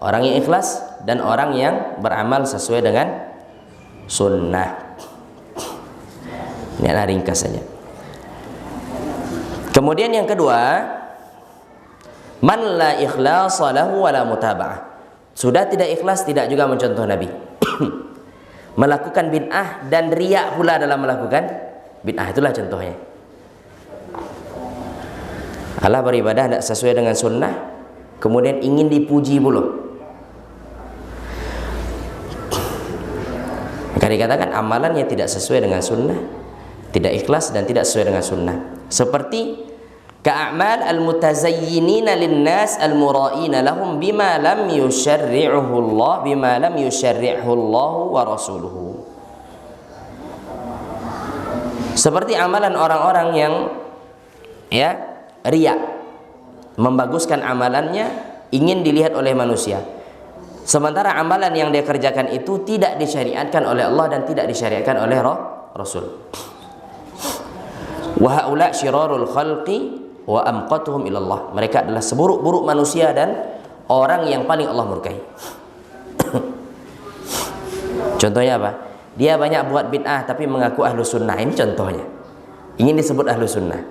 orang yang ikhlas dan orang yang beramal sesuai dengan sunnah. Ini adalah ringkas saja. Kemudian yang kedua, man la ikhlasa lahu wa la mutaba'ah. Sudah tidak ikhlas, tidak juga mencontoh Nabi. Melakukan bid'ah dan riya pula dalam melakukan bid'ah, itulah contohnya. Allah beribadah tidak sesuai dengan sunnah, kemudian ingin dipuji pula. Maka dikatakan amalannya tidak sesuai dengan sunnah, tidak ikhlas dan tidak sesuai dengan sunnah. Seperti ka'amal al-mutazayyinina lin-nas al-mura'ina lahum bima lam yusyarri'uhu Allah wa rasuluhu. Seperti amalan orang-orang yang riya, membaguskan amalannya ingin dilihat oleh manusia. Sementara amalan yang dia kerjakan itu tidak disyariatkan oleh Allah dan tidak disyariatkan oleh Rasul. Wa haula syirarul khalqi wa amqatuhum ilallah. Mereka adalah seburuk-buruk manusia dan orang yang paling Allah murkai. Contohnya apa? Dia banyak buat bid'ah tapi mengaku ahlu sunnah. Ini contohnya. Ingin disebut ahlu sunnah.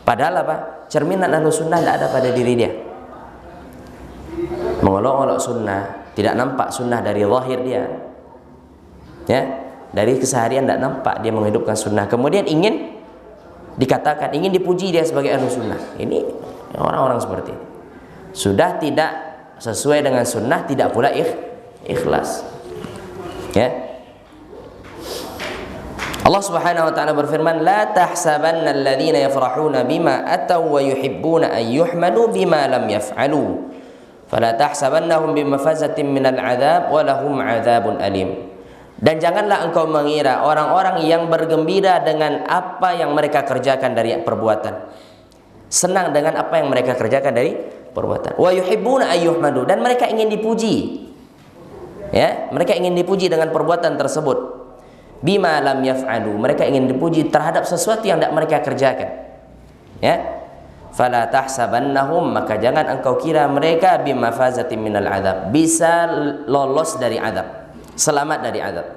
Padahal apa? Cerminan ahlu sunnah tidak ada pada diri dia. Mengolok-olok sunnah, tidak nampak sunnah dari zahir dia. Ya, dari keseharian tidak nampak dia menghidupkan sunnah. Kemudian ingin dikatakan, ingin dipuji dia sebagai ahlu sunnah. Ini orang-orang seperti ini. Sudah tidak sesuai dengan sunnah, tidak pula ikhlas. Ya. Allah Subhanahu wa taala berfirman, "La tahsabanna alladhina yafrahuna bima ataw wa yuhibbuna an yuhmadu bima lam yaf'alu. Fala tahsabannahum bimafazatin minal 'adzab wa lahum 'adzabun alim." Dan janganlah engkau mengira orang-orang yang bergembira dengan apa yang mereka kerjakan dari perbuatan, senang dengan apa yang mereka kerjakan dari perbuatan. Wa yuhibbuna ayyuhmadu, dan mereka ingin dipuji. Ya, mereka ingin dipuji dengan perbuatan tersebut. Bima lam yaf'alu, mereka ingin dipuji terhadap sesuatu yang tidak mereka kerjakan. Ya. Fala tahsabannahum, maka jangan engkau kira mereka bimafazatin minal 'adzab, bisa lolos dari azab, selamat dari azab.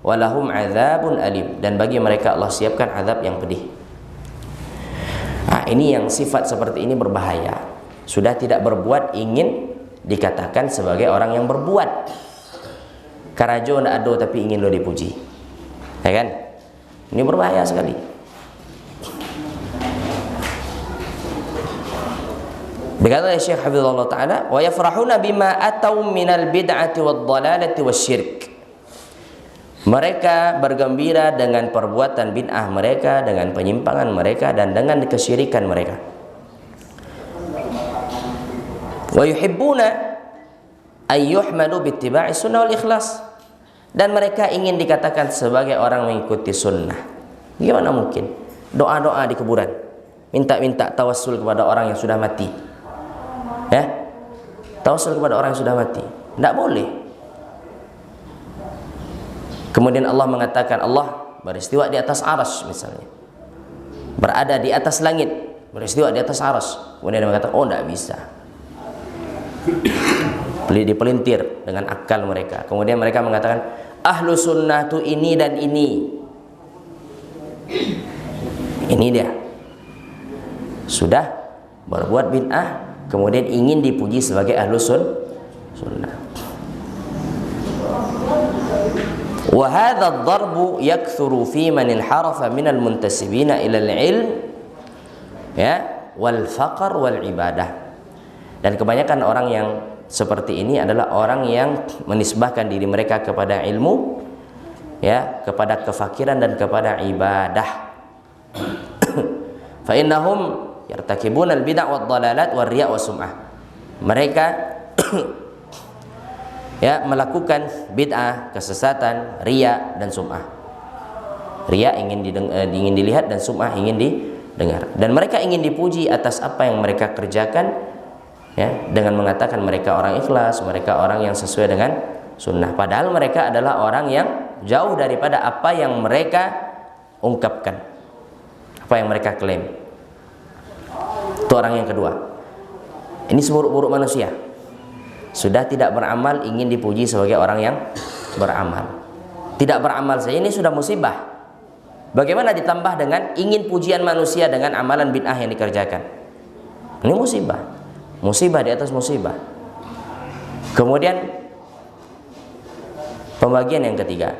Walahum azabun alim, dan bagi mereka Allah siapkan azab yang pedih. Nah, ini yang sifat seperti ini berbahaya. Sudah tidak berbuat ingin dikatakan sebagai orang yang berbuat. Karajo ndak ado tapi ingin lo dipuji. Ya kan? Ini berbahaya sekali. Berkata Syekh Hafizahullah Ta'ala, wa yafrahuna bima atau minal bid'ati wad dalalati wasyirk. Mereka bergembira dengan perbuatan bid'ah mereka, dengan penyimpangan mereka, dan dengan kesyirikan mereka. Wa yuhibbuna ayyuhmadu bittiba'i sunnah wal ikhlas. Dan mereka ingin dikatakan sebagai orang mengikuti sunnah. Gimana mungkin? Doa-doa di kuburan, minta-minta tawassul kepada orang yang sudah mati. Ya, tawassul kepada orang yang sudah mati, tidak boleh. Kemudian Allah mengatakan Allah beristiwa di atas arsy misalnya, berada di atas langit, beristiwa di atas arsy. Kemudian dia mengatakan, oh tidak bisa. Dipelintir dengan akal mereka. Kemudian mereka mengatakan ahlu sunnah itu ini dan ini. Ini dia. Sudah berbuat bid'ah, kemudian ingin dipuji sebagai ahlu sunnah. Wa hadha ad-darbu yakthuru fi man inharafa min al-muntasibina ila al-ilm wal faqr wal ibadah. Dan kebanyakan orang yang seperti ini adalah orang yang menisbahkan diri mereka kepada ilmu, kepada kefakiran dan kepada ibadah. Fa innahum yartakibuna al-bid'ah wad dalalat war riya' was sum'ah. Mereka ya, melakukan bid'ah, kesesatan, riya dan sum'ah. Riya ingin dilihat dan sum'ah ingin didengar. Dan mereka ingin dipuji atas apa yang mereka kerjakan, ya, dengan mengatakan mereka orang ikhlas, mereka orang yang sesuai dengan sunnah. Padahal mereka adalah orang yang jauh daripada apa yang mereka ungkapkan, apa yang mereka klaim. Itu orang yang kedua. Ini seburuk-buruk manusia. Sudah tidak beramal ingin dipuji sebagai orang yang beramal. Tidak beramal saja ini sudah musibah. Bagaimana ditambah dengan ingin pujian manusia dengan amalan bid'ah yang dikerjakan? Ini musibah. Musibah di atas musibah. Kemudian pembagian yang ketiga.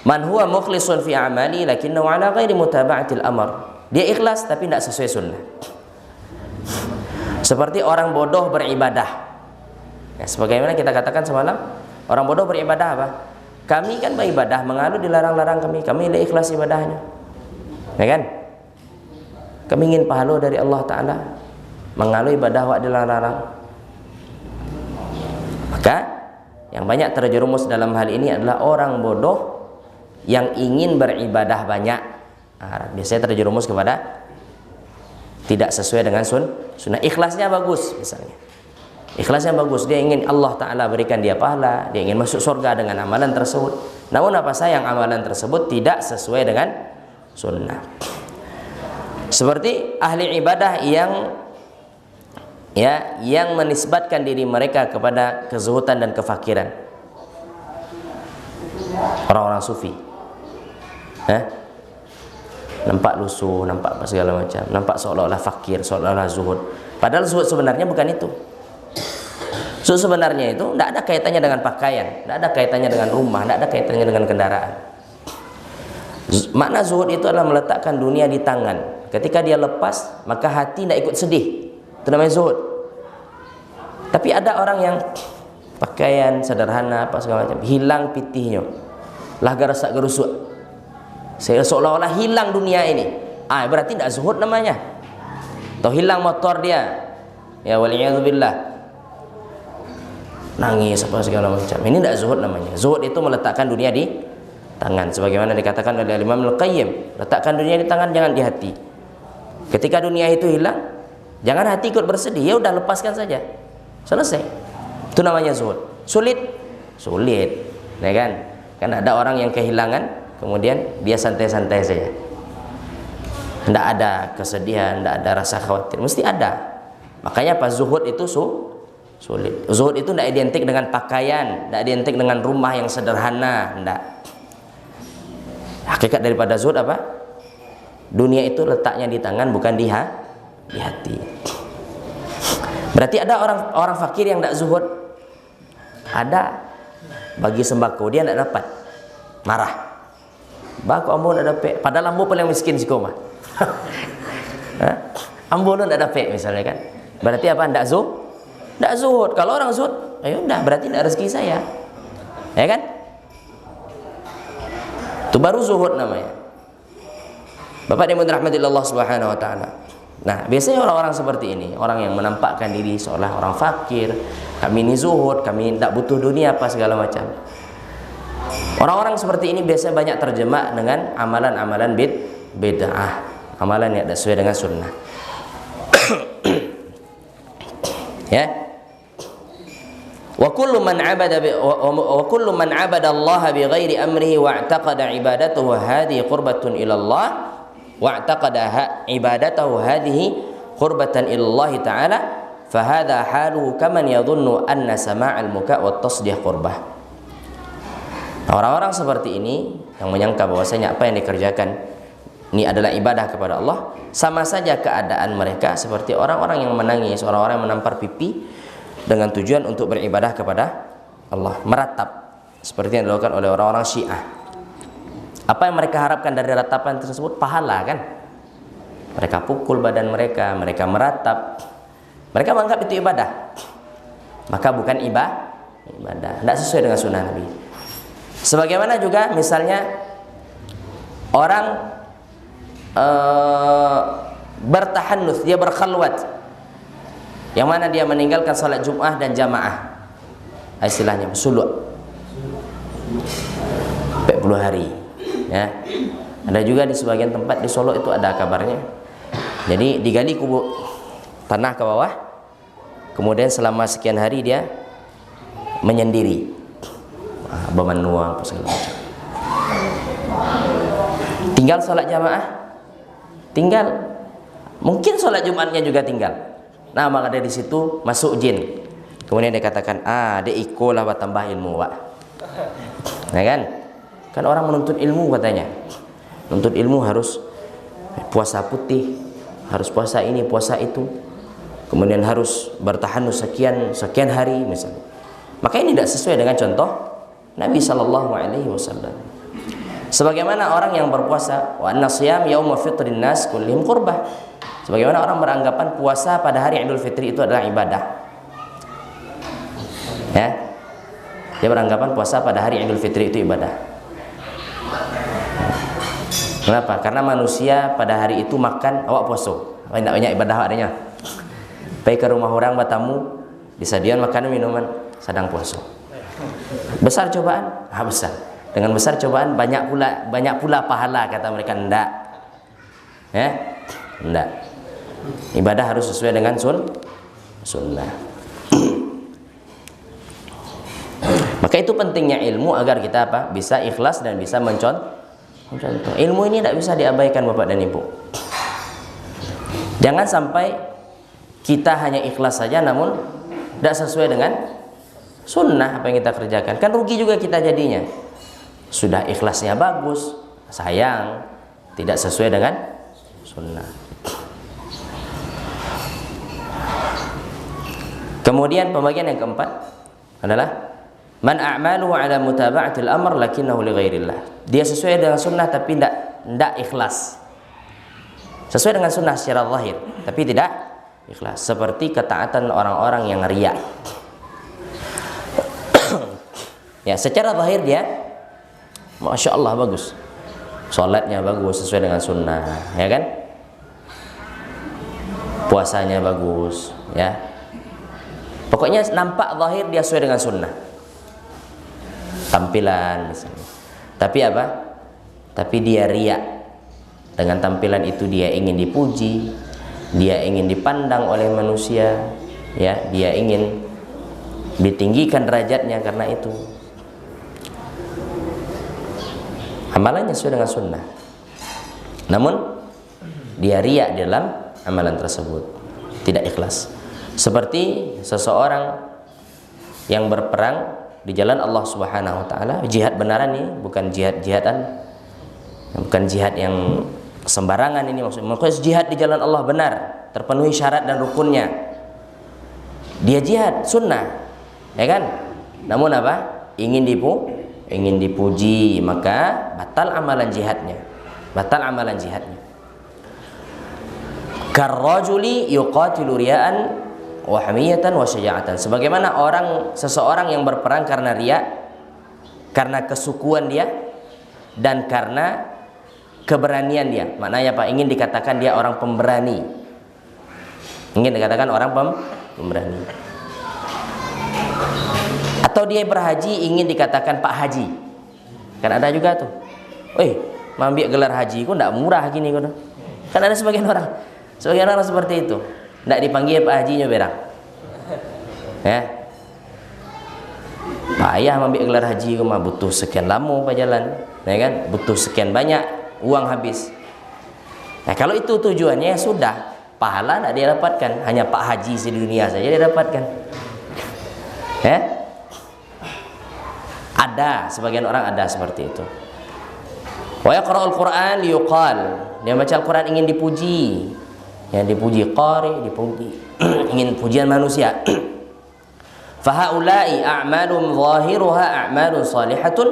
Man huwa mukhlisun fi amali lakinnahu ala ghairi mutaba'atil amr. Dia ikhlas tapi tidak sesuai sunnah. Seperti orang bodoh beribadah. Ya, sebagaimana kita katakan semalam, orang bodoh beribadah apa? Kami kan beribadah, mengalu dilarang-larang kami tidak ikhlas ibadahnya, ya kan? Kami ingin pahala dari Allah Ta'ala, mengalu ibadah wak dilarang-larang. Maka yang banyak terjerumus dalam hal ini adalah orang bodoh yang ingin beribadah banyak. Nah, biasanya terjerumus kepada tidak sesuai dengan sunnah. Ikhlasnya bagus misalnya, ikhlasnya bagus, dia ingin Allah Ta'ala berikan dia pahala, dia ingin masuk surga dengan amalan tersebut. Namun apa sayang amalan tersebut tidak sesuai dengan sunnah. Seperti ahli ibadah yang menisbatkan diri mereka kepada kezuhudan dan kefakiran. Orang-orang sufi, nampak lusuh, nampak segala macam, nampak seolah-olah fakir, seolah-olah zuhud. Padahal zuhud sebenarnya bukan itu. Zuhud sebenarnya itu tidak ada kaitannya dengan pakaian, tidak ada kaitannya dengan rumah, tidak ada kaitannya dengan kendaraan. Makna zuhud itu adalah meletakkan dunia di tangan. Ketika dia lepas, maka hati tidak ikut sedih. Itu namanya zuhud. Tapi ada orang yang pakaian sederhana apa segala macam, hilang pitihnya, lah garasak gerusuk, seolah-olah hilang dunia ini. Berarti tidak zuhud namanya. Atau hilang motor dia, ya waliyadzubillah, nangis apa segala macam. Ini tidak zuhud namanya. Zuhud itu meletakkan dunia di tangan, sebagaimana dikatakan oleh Imam Al-Qayyim, letakkan dunia di tangan, jangan di hati. Ketika dunia itu hilang, jangan hati ikut bersedih, ya udah lepaskan saja, selesai. Itu namanya zuhud. Sulit, ya kan? Kan ada orang yang kehilangan, kemudian dia santai-santai saja, tidak ada kesedihan, tidak ada rasa khawatir, mesti ada. Makanya apa? Zuhud itu sulit. Zuhud itu tidak identik dengan pakaian, tidak identik dengan rumah yang sederhana, tidak. Hakikat daripada zuhud apa? Dunia itu letaknya di tangan, bukan di hati. Berarti ada orang fakir yang tidak zuhud. Ada, bagi sembako dia tidak dapat, marah. Bako ambo tidak dapat, padahal ambo paling miskin si koma. Ambo tidak dapat misalnya kan. Berarti apa? Tidak zuhud. Kalau orang zuhud, ayo udah, berarti tidak rezeki saya, ya kan? Itu baru zuhud namanya. Bapak yang dirahmati Allah Subhanahu wa Ta'ala. Nah, biasanya orang-orang seperti ini, orang yang menampakkan diri seolah orang fakir, kami ini zuhud, kami tidak butuh dunia apa segala macam. Orang-orang seperti ini biasanya banyak terjemah dengan amalan-amalan bid'ah, amalan yang tidak sesuai dengan sunnah. Ya. Wa kullu man 'abada Allah bi ghairi amrihi wa i'taqada ibadatuhu hadhihi qurbatun ila Allah wa'taqadaha ibadatahu hadhihi qurbatan illallahi ta'ala fahadha haluhu kaman yadhunnu anna sama'al muka' wa tasdih qurbah. Orang-orang seperti ini yang menyangka bahwasanya apa yang dikerjakan ini adalah ibadah kepada Allah, sama saja keadaan mereka seperti orang-orang yang menangis, orang-orang yang menampar pipi dengan tujuan untuk beribadah kepada Allah, meratap seperti yang dilakukan oleh orang-orang Syiah. Apa yang mereka harapkan dari ratapan tersebut? Pahala kan? Mereka pukul badan mereka, mereka meratap, mereka menganggap itu ibadah. Maka bukan ibadah, tidak sesuai dengan sunnah Nabi. Sebagaimana juga misalnya orang bertahannuts, dia berkhalwat, yang mana dia meninggalkan salat Jum'ah dan jamaah. istilahnya suluk 40 hari ya. Ada juga di sebagian tempat di Solo itu ada kabarnya. Jadi digali kubur tanah ke bawah, kemudian selama sekian hari dia menyendiri, bermenua apa segala macam. Tinggal sholat jamaah, tinggal mungkin sholat Jumatnya juga tinggal. Nah maka dari situ masuk jin. Kemudian dia katakan, dia ikolah buat tambah ilmu, Pak. Ya kan? Kan orang menuntut ilmu katanya. Menuntut ilmu harus puasa putih, harus puasa ini, puasa itu. Kemudian harus bertahan sekian hari misalnya. Maka ini tidak sesuai dengan contoh Nabi sallallahu alaihi wasallam. Sebagaimana orang yang berpuasa, wa an-siyam yauma fitrin nas kullihim qurbah. Sebagaimana orang beranggapan puasa pada hari Idul Fitri itu adalah ibadah. Ya. Dia beranggapan puasa pada hari Idul Fitri itu ibadah. Kenapa? Karena manusia pada hari itu makan, awak puasa. Banyak ibadah adanya. Pergi ke rumah orang bertamu, disediakan makanan minuman, sedang puasa. Besar cobaan? Besar. Dengan besar cobaan banyak pula pahala kata mereka. Enggak. Ya? Enggak. Ibadah harus sesuai dengan sunnah. Maka itu pentingnya ilmu agar kita bisa ikhlas dan bisa mencontoh. Ilmu ini tidak bisa diabaikan Bapak dan Ibu. Jangan sampai kita hanya ikhlas saja namun tidak sesuai dengan sunnah apa yang kita kerjakan. Kan rugi juga kita jadinya. Sudah ikhlasnya bagus, sayang tidak sesuai dengan sunnah. Kemudian pembagian yang keempat adalah man a'maluhu ala mutaba'atil amr lakinnahu li ghairillah. Dia sesuai dengan sunnah tapi tidak ikhlas. Sesuai dengan sunnah secara zahir tapi tidak ikhlas. Seperti ketaatan orang-orang yang riya. Ya, secara zahir dia Masya Allah bagus, sholatnya bagus sesuai dengan sunnah, ya kan? Puasanya bagus, ya. Pokoknya nampak zahir dia sesuai dengan sunnah. Tampilan misalnya. Tapi apa? Tapi dia riya. Dengan tampilan itu dia ingin dipuji, dia ingin dipandang oleh manusia, ya, dia ingin ditinggikan derajatnya karena itu. Amalannya sesuai dengan sunnah, namun dia riya dalam amalan tersebut, tidak ikhlas. Seperti seseorang yang berperang di jalan Allah Subhanahu wa taala, jihad benaran ini, bukan jihad-jihadan, bukan jihad yang sembarangan ini maksudnya jihad di jalan Allah benar, terpenuhi syarat dan rukunnya. Dia jihad sunnah, ya kan? Namun apa? Ingin dipuji, maka batal amalan jihadnya. Batal amalan jihadnya. Karrajuli yuqatilu riya'an wa hamiyatan wa syaja'atan. Sebagaimana seseorang yang berperang karena riya, karena kesukuan dia dan karena keberanian dia. Maknanya apa? Ingin dikatakan dia orang pemberani. Ingin dikatakan orang pemberani. Atau dia berhaji ingin dikatakan Pak Haji. Kan ada juga tuh. Ambil gelar haji kok enggak murah gini kok. Kan ada sebagian orang seperti itu. Enggak dipanggil Pak Hajinya berang. Ya. Payah ambil gelar haji kok mah butuh sekian lama perjalanan, ya kan? Butuh sekian banyak uang habis. Nah, kalau itu tujuannya sudah, pahala enggak dia dapatkan, hanya Pak Haji di dunia saja dia dapatkan. Ya? Ada sebagian orang ada seperti itu. Wa yaqra'ul Qur'an liyuqal. Dia baca Al-Qur'an ingin dipuji. Yang dipuji qari, dipuji ingin pujian manusia. Fa haula'i a'malun zahiruha a'malun salihatun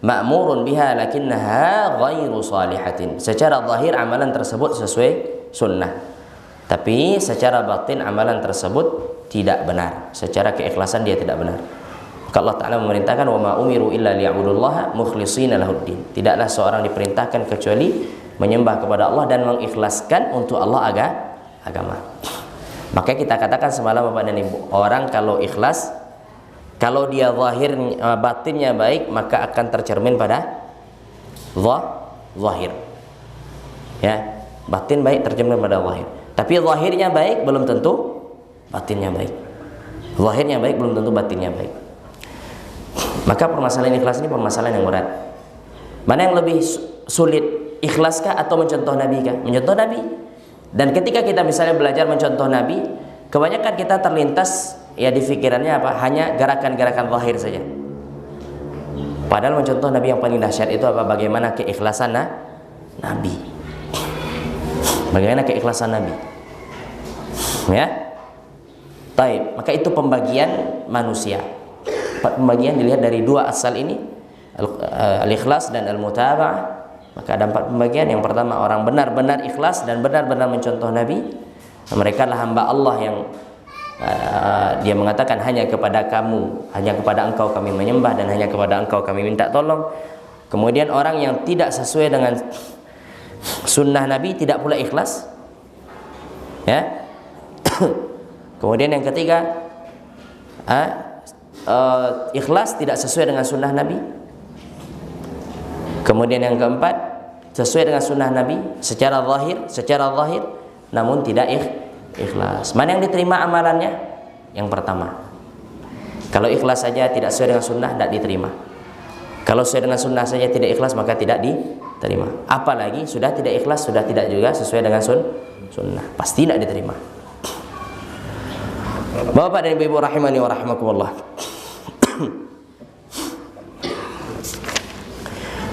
ma'murun biha lakinnaha ghairu salihatin. Secara zahir amalan tersebut sesuai sunnah. Tapi secara batin amalan tersebut tidak benar. Secara keikhlasan dia tidak benar. Allah Ta'ala memerintahkan wa ma umiru illa liya'budullaha mukhlishina lahuddin. Tidaklah seorang diperintahkan kecuali menyembah kepada Allah dan mengikhlaskan untuk Allah agama. Maka kita katakan semalam Bapak dan Ibu, orang kalau ikhlas Kalau dia batinnya baik, maka akan tercermin pada zahir. Ya, batin baik tercermin pada zahir. Tapi zahirnya baik belum tentu batinnya baik. Zahirnya baik belum tentu batinnya baik. Maka permasalahan ikhlas ini permasalahan yang berat. Mana yang lebih sulit, ikhlaskah atau mencontoh Nabi kah? Mencontoh Nabi. Dan ketika kita misalnya belajar mencontoh Nabi, kebanyakan kita terlintas ya di pikirannya apa? Hanya gerakan-gerakan zahir saja. Padahal mencontoh Nabi yang paling dahsyat itu apa? Bagaimana keikhlasan Nabi. Bagaimana keikhlasan Nabi. Ya. Baik, maka itu pembagian manusia. Pembagian dilihat dari dua asal ini, al-ikhlas dan al-mutaba'ah. Maka ada 4 pembagian. Yang pertama, orang benar-benar ikhlas dan benar-benar mencontoh Nabi. Mereka adalah hamba Allah yang dia mengatakan hanya kepada kamu, hanya kepada engkau kami menyembah dan hanya kepada engkau kami minta tolong. Kemudian orang yang tidak sesuai dengan sunnah Nabi tidak pula ikhlas. Ya. Kemudian yang ketiga, ikhlas tidak sesuai dengan sunnah Nabi. Kemudian yang keempat, sesuai dengan sunnah Nabi secara zahir, namun tidak ikhlas. Mana yang diterima amalannya? Yang pertama. Kalau ikhlas saja tidak sesuai dengan sunnah, tidak diterima. Kalau sesuai dengan sunnah saja tidak ikhlas, maka tidak diterima. Apalagi sudah tidak ikhlas, sudah tidak juga sesuai dengan sunnah, pasti tidak diterima. Bapak dan Ibu rahimani wa rahimakumullah.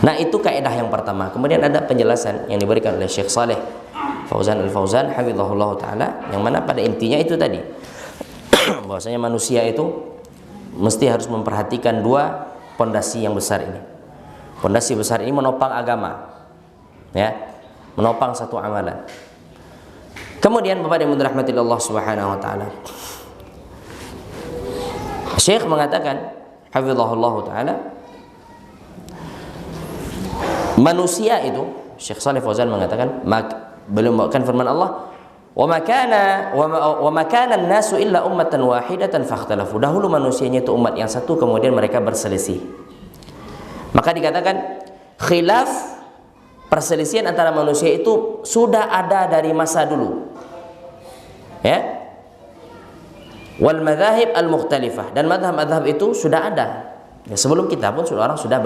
Nah, itu kaidah yang pertama. Kemudian ada penjelasan yang diberikan oleh Syekh Saleh Fauzan Al-Fauzan hafizahullah taala, yang mana pada intinya itu tadi bahwasanya manusia itu mesti harus memperhatikan dua pondasi yang besar ini. Pondasi besar ini menopang agama, ya, menopang satu amalan. Kemudian Bapak yang dirahmati Allah Subhanahu wa taala, Syekh mengatakan hafizahullah taala, manusia itu, Syekh Shalih Fauzan mengatakan, belum membawakan firman Allah, wa ma kana an-nasu illa ummatan wahidatan fakhtalafu. Dahulu manusianya itu umat yang satu, kemudian mereka berselisih. Maka dikatakan khilaf, perselisihan antara manusia itu sudah ada dari masa dulu. Ya. Wal madzahib al-mukhtalifah, dan mazhab-mazhab itu sudah ada. Ya, sebelum kita pun orang sudah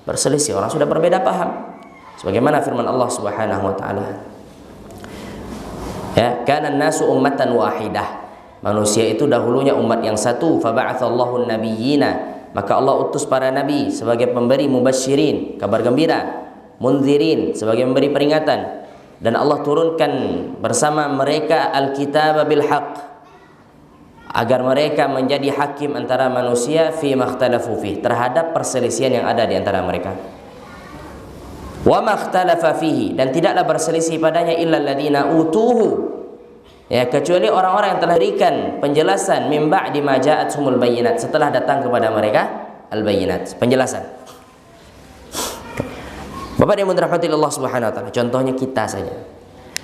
berselisih, orang sudah berbeda paham. Sebagaimana firman Allah Subhanahu wa taala, ya, kana an-nasu ummatan wahidah. Manusia itu dahulunya umat yang satu. Fa ba'atsallahu an-nabiyyina, maka Allah utus para nabi sebagai pemberi mubasysyirin, kabar gembira, mundzirin, sebagai memberi peringatan, dan Allah turunkan bersama mereka al-kitab bil haqq, agar mereka menjadi hakim antara manusia fi makhtalafu fi, terhadap perselisihan yang ada di antara mereka. Wa makhtalafa fihi, dan tidaklah berselisih padanya illa alladziina utuhu, ya, kecuali orang-orang yang telah berikan penjelasan min ba'di ma ja'athumul bayyinat, setelah datang kepada mereka al-bayyinat, penjelasan. Bapak yang dirahmati Allah Subhanahu wa taala, contohnya kita saja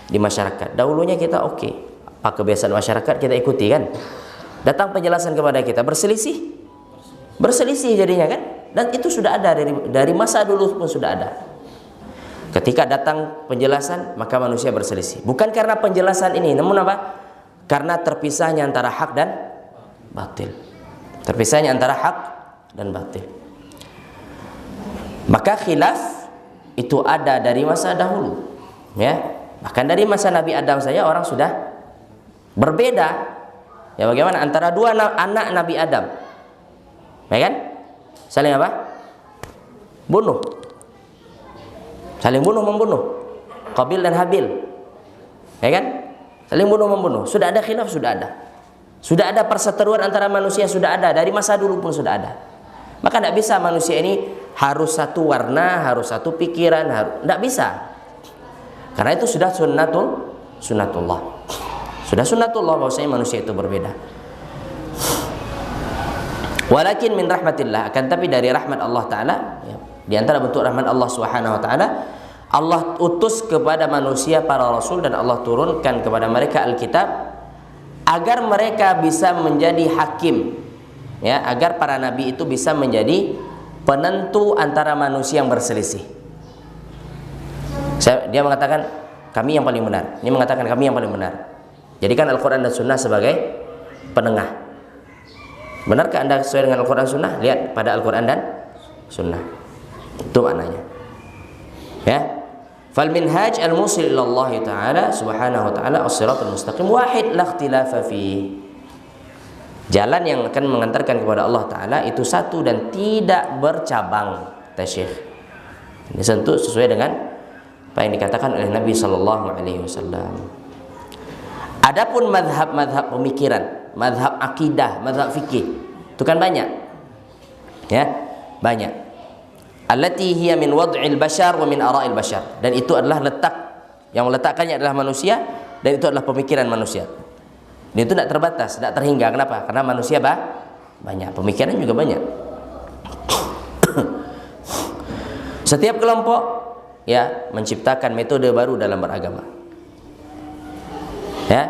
di masyarakat. Dahulunya kita oke, apa kebiasaan masyarakat kita ikuti kan? Datang penjelasan kepada kita, berselisih jadinya kan, dan itu sudah ada dari masa dulu pun sudah ada. Ketika datang penjelasan, maka manusia berselisih, bukan karena penjelasan ini, namun apa? Karena terpisahnya antara hak dan batil, terpisahnya antara hak dan batil. Maka khilaf itu ada dari masa dahulu, ya, bahkan dari masa Nabi Adam saja orang sudah berbeda. Ya, bagaimana antara dua anak Nabi Adam, ya kan? Saling apa? Bunuh, saling bunuh membunuh, Qabil dan Habil, ya kan? Saling bunuh membunuh. Sudah ada khilaf, sudah ada perseteruan antara manusia, sudah ada dari masa dulu pun sudah ada. Maka tidak bisa manusia ini harus satu warna, harus satu pikiran, tidak bisa. Karena itu sudah sunnatullah. Sudah sunnatullah bahwasanya manusia itu berbeda. Walakin min rahmatillah, akan tapi dari rahmat Allah taala, ya, di antara bentuk rahmat Allah Subhanahu wa taala, Allah utus kepada manusia para rasul dan Allah turunkan kepada mereka Alkitab agar mereka bisa menjadi hakim, ya, agar para nabi itu bisa menjadi penentu antara manusia yang berselisih. Dia mengatakan kami yang paling benar, ini mengatakan kami yang paling benar. Jadikan Al-Quran dan Sunnah sebagai penengah. Benarkah Anda sesuai dengan Al-Quran dan Sunnah? Lihat pada Al-Quran dan Sunnah. Itu maknanya. Ya. Fal minhaj al-musil ila Allah Ta'ala subhanahu wa ta'ala as-siratul mustaqim wahid la ikhtilafa fi. Jalan yang akan mengantarkan kepada Allah Ta'ala itu satu dan tidak bercabang. Syekh. Ini tentu sesuai dengan apa yang dikatakan oleh Nabi Sallallahu Alaihi Wasallam. Adapun madhab-madhab pemikiran, madhab akidah, madhab fikih, itu kan banyak, ya, banyak. Allati hiya min wad'il bashar wa min ara'il bashar, dan itu adalah letak, yang meletakkannya adalah manusia, dan itu adalah pemikiran manusia. Dan itu tidak terbatas, tidak terhingga. Kenapa? Karena manusia banyak, pemikiran juga banyak. Setiap kelompok, ya, menciptakan metode baru dalam beragama. Ya,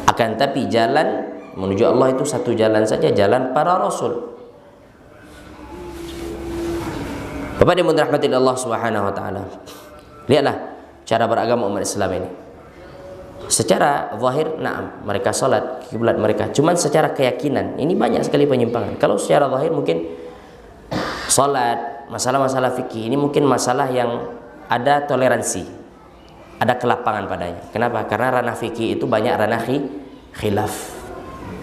akan tapi jalan menuju Allah itu satu jalan saja, jalan para rasul. Bapak dan Ibu dirahmati Allah Subhanahu wa taala. Lihatlah cara beragama umat Islam ini. Secara zahir, na'am, mereka salat kiblat mereka. Cuman secara keyakinan ini banyak sekali penyimpangan. Kalau secara zahir mungkin salat, masalah-masalah fikih ini mungkin masalah yang ada toleransi, ada kelapangan padanya. Kenapa? Karena ranah fikih itu banyak ranah khilaf,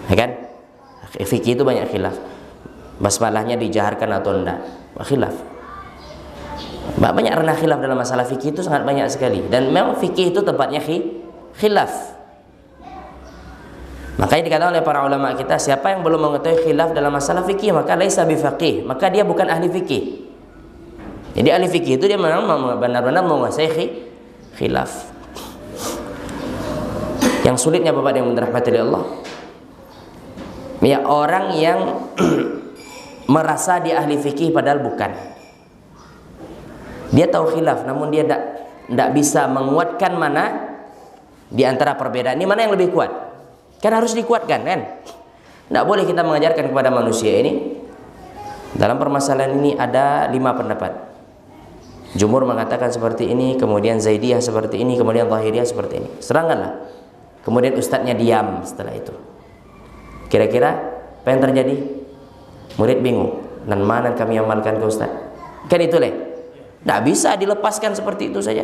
ya kan? Fikih itu banyak khilaf. Basmalahnya dijaharkan atau enggak, khilaf. Banyak ranah khilaf dalam masalah fikih itu sangat banyak sekali. Dan memang fikih itu tempatnya khilaf. Makanya dikatakan oleh para ulama kita, siapa yang belum mengetahui khilaf dalam masalah fikih maka laisa bifaqih, maka dia bukan ahli fikih. Jadi ahli fikih itu dia memang benar-benar menguasai khilaf. Yang sulitnya Bapak yang dirahmati Allah, ya, orang yang merasa dia ahli fikih padahal bukan. Dia tahu khilaf namun dia tidak bisa menguatkan mana di antara perbedaan ini, mana yang lebih kuat. Kan harus dikuatkan, kan? Tidak boleh kita mengajarkan kepada manusia ini dalam permasalahan ini ada 5 pendapat. Jumhur mengatakan seperti ini, kemudian Zaidiyah seperti ini, kemudian Zahiriyah seperti ini. Seranganlah. Kemudian ustadznya diam setelah itu. Kira-kira apa yang terjadi? Murid bingung. Dan mana kami amalkan ke ustadz? Kan itu leh. Tidak bisa dilepaskan seperti itu saja.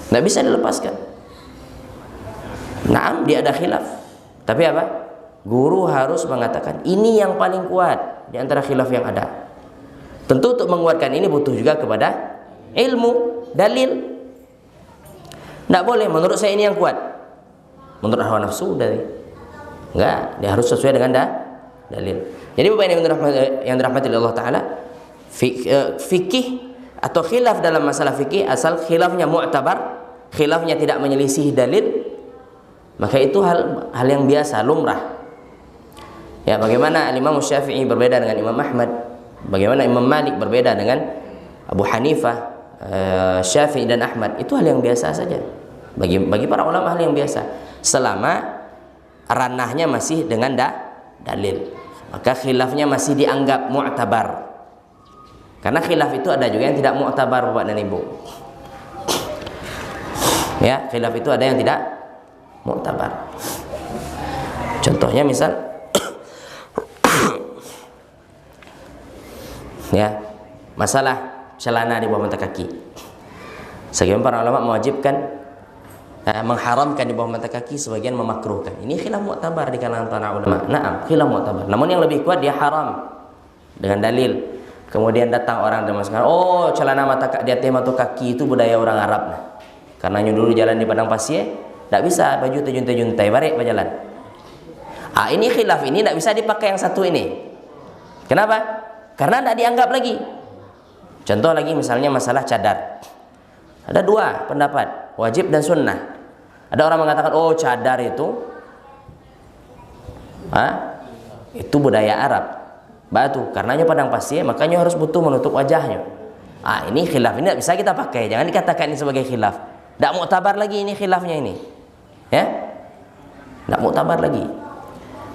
Tidak bisa dilepaskan. Naam, dia ada khilaf. Tapi apa? Guru harus mengatakan ini yang paling kuat di antara khilaf yang ada. Tentu untuk menguatkan ini butuh juga kepada ilmu, dalil. Tidak boleh menurut saya ini yang kuat, menurut hawa nafsu dari. Enggak, dia harus sesuai dengan dalil. Jadi Bapak yang dirahmati Allah Ta'ala, fikih atau khilaf dalam masalah fikih, asal khilafnya mu'tabar, khilafnya tidak menyelisih dalil, maka itu hal yang biasa, lumrah. Ya, bagaimana Imam Syafi'i berbeda dengan Imam Ahmad, bagaimana Imam Malik berbeda dengan Abu Hanifah, Syafi'i dan Ahmad, itu hal yang biasa saja. Bagi para ulama hal yang biasa, selama ranahnya masih dengan dalil, maka khilafnya masih dianggap mu'tabar. Karena khilaf itu ada juga yang tidak mu'tabar, Bapak dan Ibu. Ya, khilaf itu ada yang tidak mu'tabar. Contohnya misal ya, masalah celana di bawah mata kaki. Sebagian para ulama mewajibkan, mengharamkan di bawah mata kaki, sebagian memakruhkan. Ini khilaf mu'tabar di kalangan para ulama. Naam, khilaf mu'tabar. Namun yang lebih kuat dia haram dengan dalil. Kemudian datang orang dan mengatakan, oh, celana di atas mata kaki itu budaya orang Arab. Nah, karena dulu jalan di padang pasir, tidak bisa baju terjun-terjuntai, barik berjalan. Ini khilaf, ini tidak bisa dipakai yang satu ini. Kenapa? Karena tidak dianggap lagi. Contoh lagi misalnya masalah cadar. Ada 2 pendapat, wajib dan sunnah. Ada orang mengatakan, oh, cadar itu budaya Arab. Batu, karenanya padang pasir, makanya harus butuh menutup wajahnya. Ini khilaf, ini tidak bisa kita pakai. Jangan dikatakan ini sebagai khilaf. Tidak mu'tabar lagi ini khilafnya ini. Ya? Tidak mu'tabar lagi.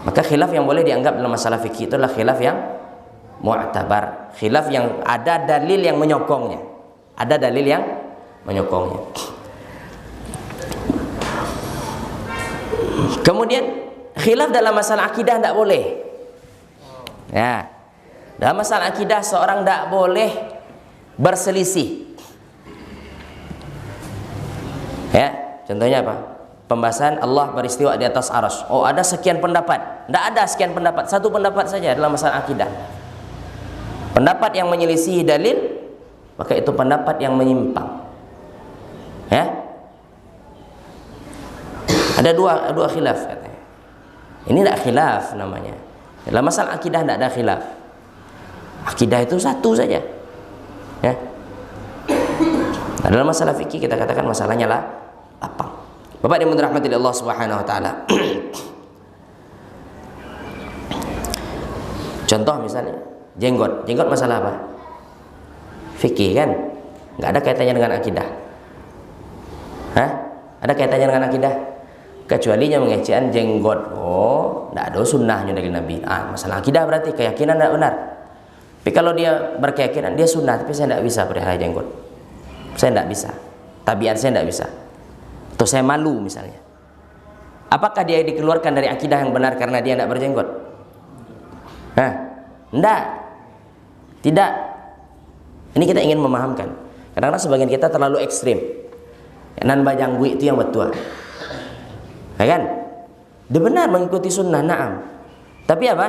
Maka khilaf yang boleh dianggap dalam masalah fikih itulah khilaf yang mu'tabar, khilaf yang ada dalil yang menyokongnya. Ada dalil yang menyokongnya. Kemudian khilaf dalam masalah akidah tidak boleh. Ya. Dalam masalah akidah seorang tidak boleh berselisih. Ya, contohnya apa? Pembahasan Allah beristiwa di atas arsy. Oh, ada sekian pendapat. Tidak ada sekian pendapat, satu pendapat saja dalam masalah akidah. Pendapat yang menyelisihi dalil, maka itu pendapat yang menyimpang. Ya? Ada dua khilaf katanya. Ini tidak khilaf namanya. Dalam masalah akidah tidak ada khilaf. Akidah itu satu saja. Ya. Nah, dalam masalah fikih kita katakan masalahnya lah lapang. Bapak yang dirahmati Allah Subhanahu wa taala. Contoh misalnya jenggot. Jenggot masalah apa? Fikih kan? Enggak ada kaitannya dengan akidah. Hah? Ada kaitannya dengan akidah? Kecualinya mengecehan jenggot. Oh, enggak ada sunnahnya dari Nabi. Masalah akidah berarti keyakinan enggak benar. Tapi kalau dia berkeyakinan dia sunnah, tapi saya enggak bisa pelihara jenggot. Saya enggak bisa. Tabiat saya enggak bisa. Atau saya malu misalnya. Apakah dia dikeluarkan dari akidah yang benar karena dia tidak berjenggot? Hah? Tidak. Tidak. Ini kita ingin memahamkan. Kadang-kadang sebagian kita terlalu ekstrim. Nan bajanggui itu yang betul. Ya kan? Dia benar mengikuti sunnah, na'am. Tapi apa?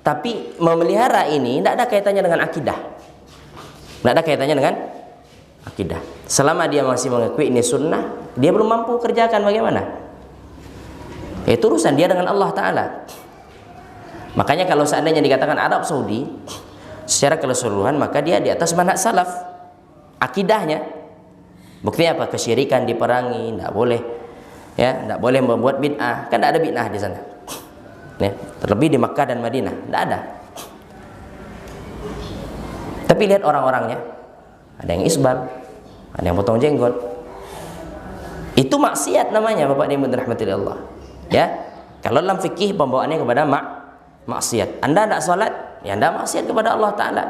Tapi memelihara ini tidak ada kaitannya dengan akidah. Tidak ada kaitannya dengan akidah. Selama dia masih mengakui ini sunnah, dia belum mampu kerjakan bagaimana? Itu urusan dia dengan Allah Ta'ala. Makanya kalau seandainya dikatakan Arab Saudi secara keseluruhan, maka dia di atas manhaj salaf akidahnya. Buktinya apa? Kesyirikan diperangi, tidak boleh. Ya, tidak boleh membuat bid'ah. Kan tidak ada bid'ah di sana. Ya, terlebih di Makkah dan Madinah, tidak ada. Tapi lihat orang-orangnya, ada yang isbal, ada yang potong jenggot. Itu maksiat namanya, Bapak dan Ibu dirahmati Allah. Ya, kalau dalam fikih pembawaannya kepada maksiat. Anda tidak sholat, ya Anda maksiat kepada Allah Ta'ala.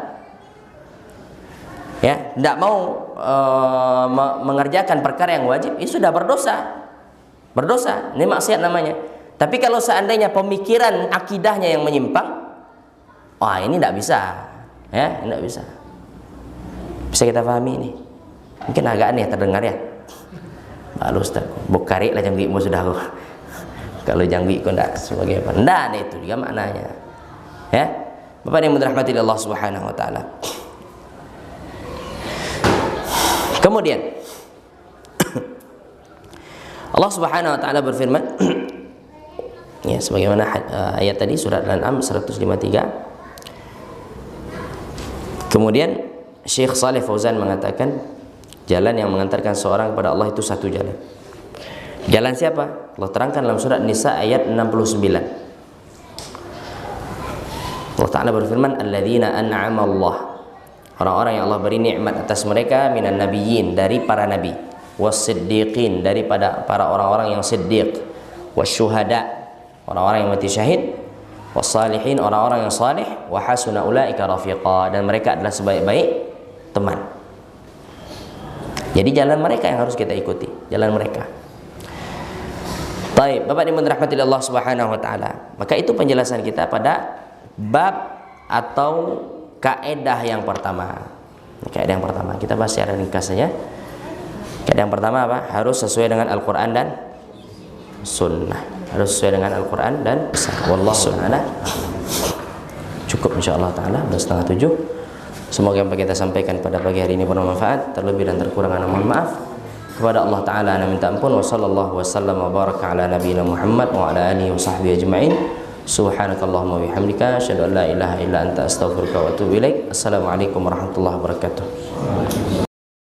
Ya, tidak mau mengerjakan perkara yang wajib, ini sudah berdosa. Berdosa, ini maksiat namanya. Tapi kalau seandainya pemikiran akidahnya yang menyimpang, wah ini tidak bisa. Ya, tidak bisa. Bisa kita pahami ini. Mungkin agak aneh terdengar ya. Lalu Ustaz, bukarik lah jangbimu sudah aku. Kalau jangbiku tidak sebagai apa? Tidak ada itu juga maknanya. Ya, Bapak yang dirahmati Allah Subhanahu wa taala. Kemudian Allah Subhanahu wa taala berfirman ya sebagaimana ayat tadi surat Al-An'am 153. Kemudian Syekh Shalih Fauzan mengatakan jalan yang mengantarkan seorang kepada Allah itu satu jalan. Jalan siapa? Allah terangkan dalam surat Nisa ayat 69. Allah Ta'ala berfirman, alladzina an'ama Allah, orang-orang yang Allah beri nikmat atas mereka, minan nabiyyin, dari para nabi, was-siddiqin, daripada para orang-orang yang siddiq, wasyuhada, orang-orang yang mati syahid, was-salihin, orang-orang yang salih, wa hasuna ulaika rafiqa, dan mereka adalah sebaik-baik teman. Jadi jalan mereka yang harus kita ikuti, jalan mereka. Baik, Bapak dan Ibu dirahmati Allah Subhanahu wa taala. Maka itu penjelasan kita pada bab atau kaidah yang pertama. Kaidah yang pertama kita bahas secara ringkas saja. Kaidah yang pertama apa? Harus sesuai dengan Al-Qur'an dan Sunnah. Harus sesuai dengan Al-Qur'an dan wallahu ta'ala. Cukup insyaallah taala 6:30. Semoga apa kita sampaikan pada pagi hari ini bermanfaat. Terlebih dan terkurang mohon maaf. Kepada Allah Ta'ala ana minta ampun. Wa sallallahu wasallam wa baraka ala nabiyina Muhammad wa ala alihi wa sahbihi ajma'in. Subhanakallahumma wa bihamdika asyhadu an la ilaha illa anta astaghfiruka wa atubu ilaik. Assalamualaikum warahmatullahi wabarakatuh.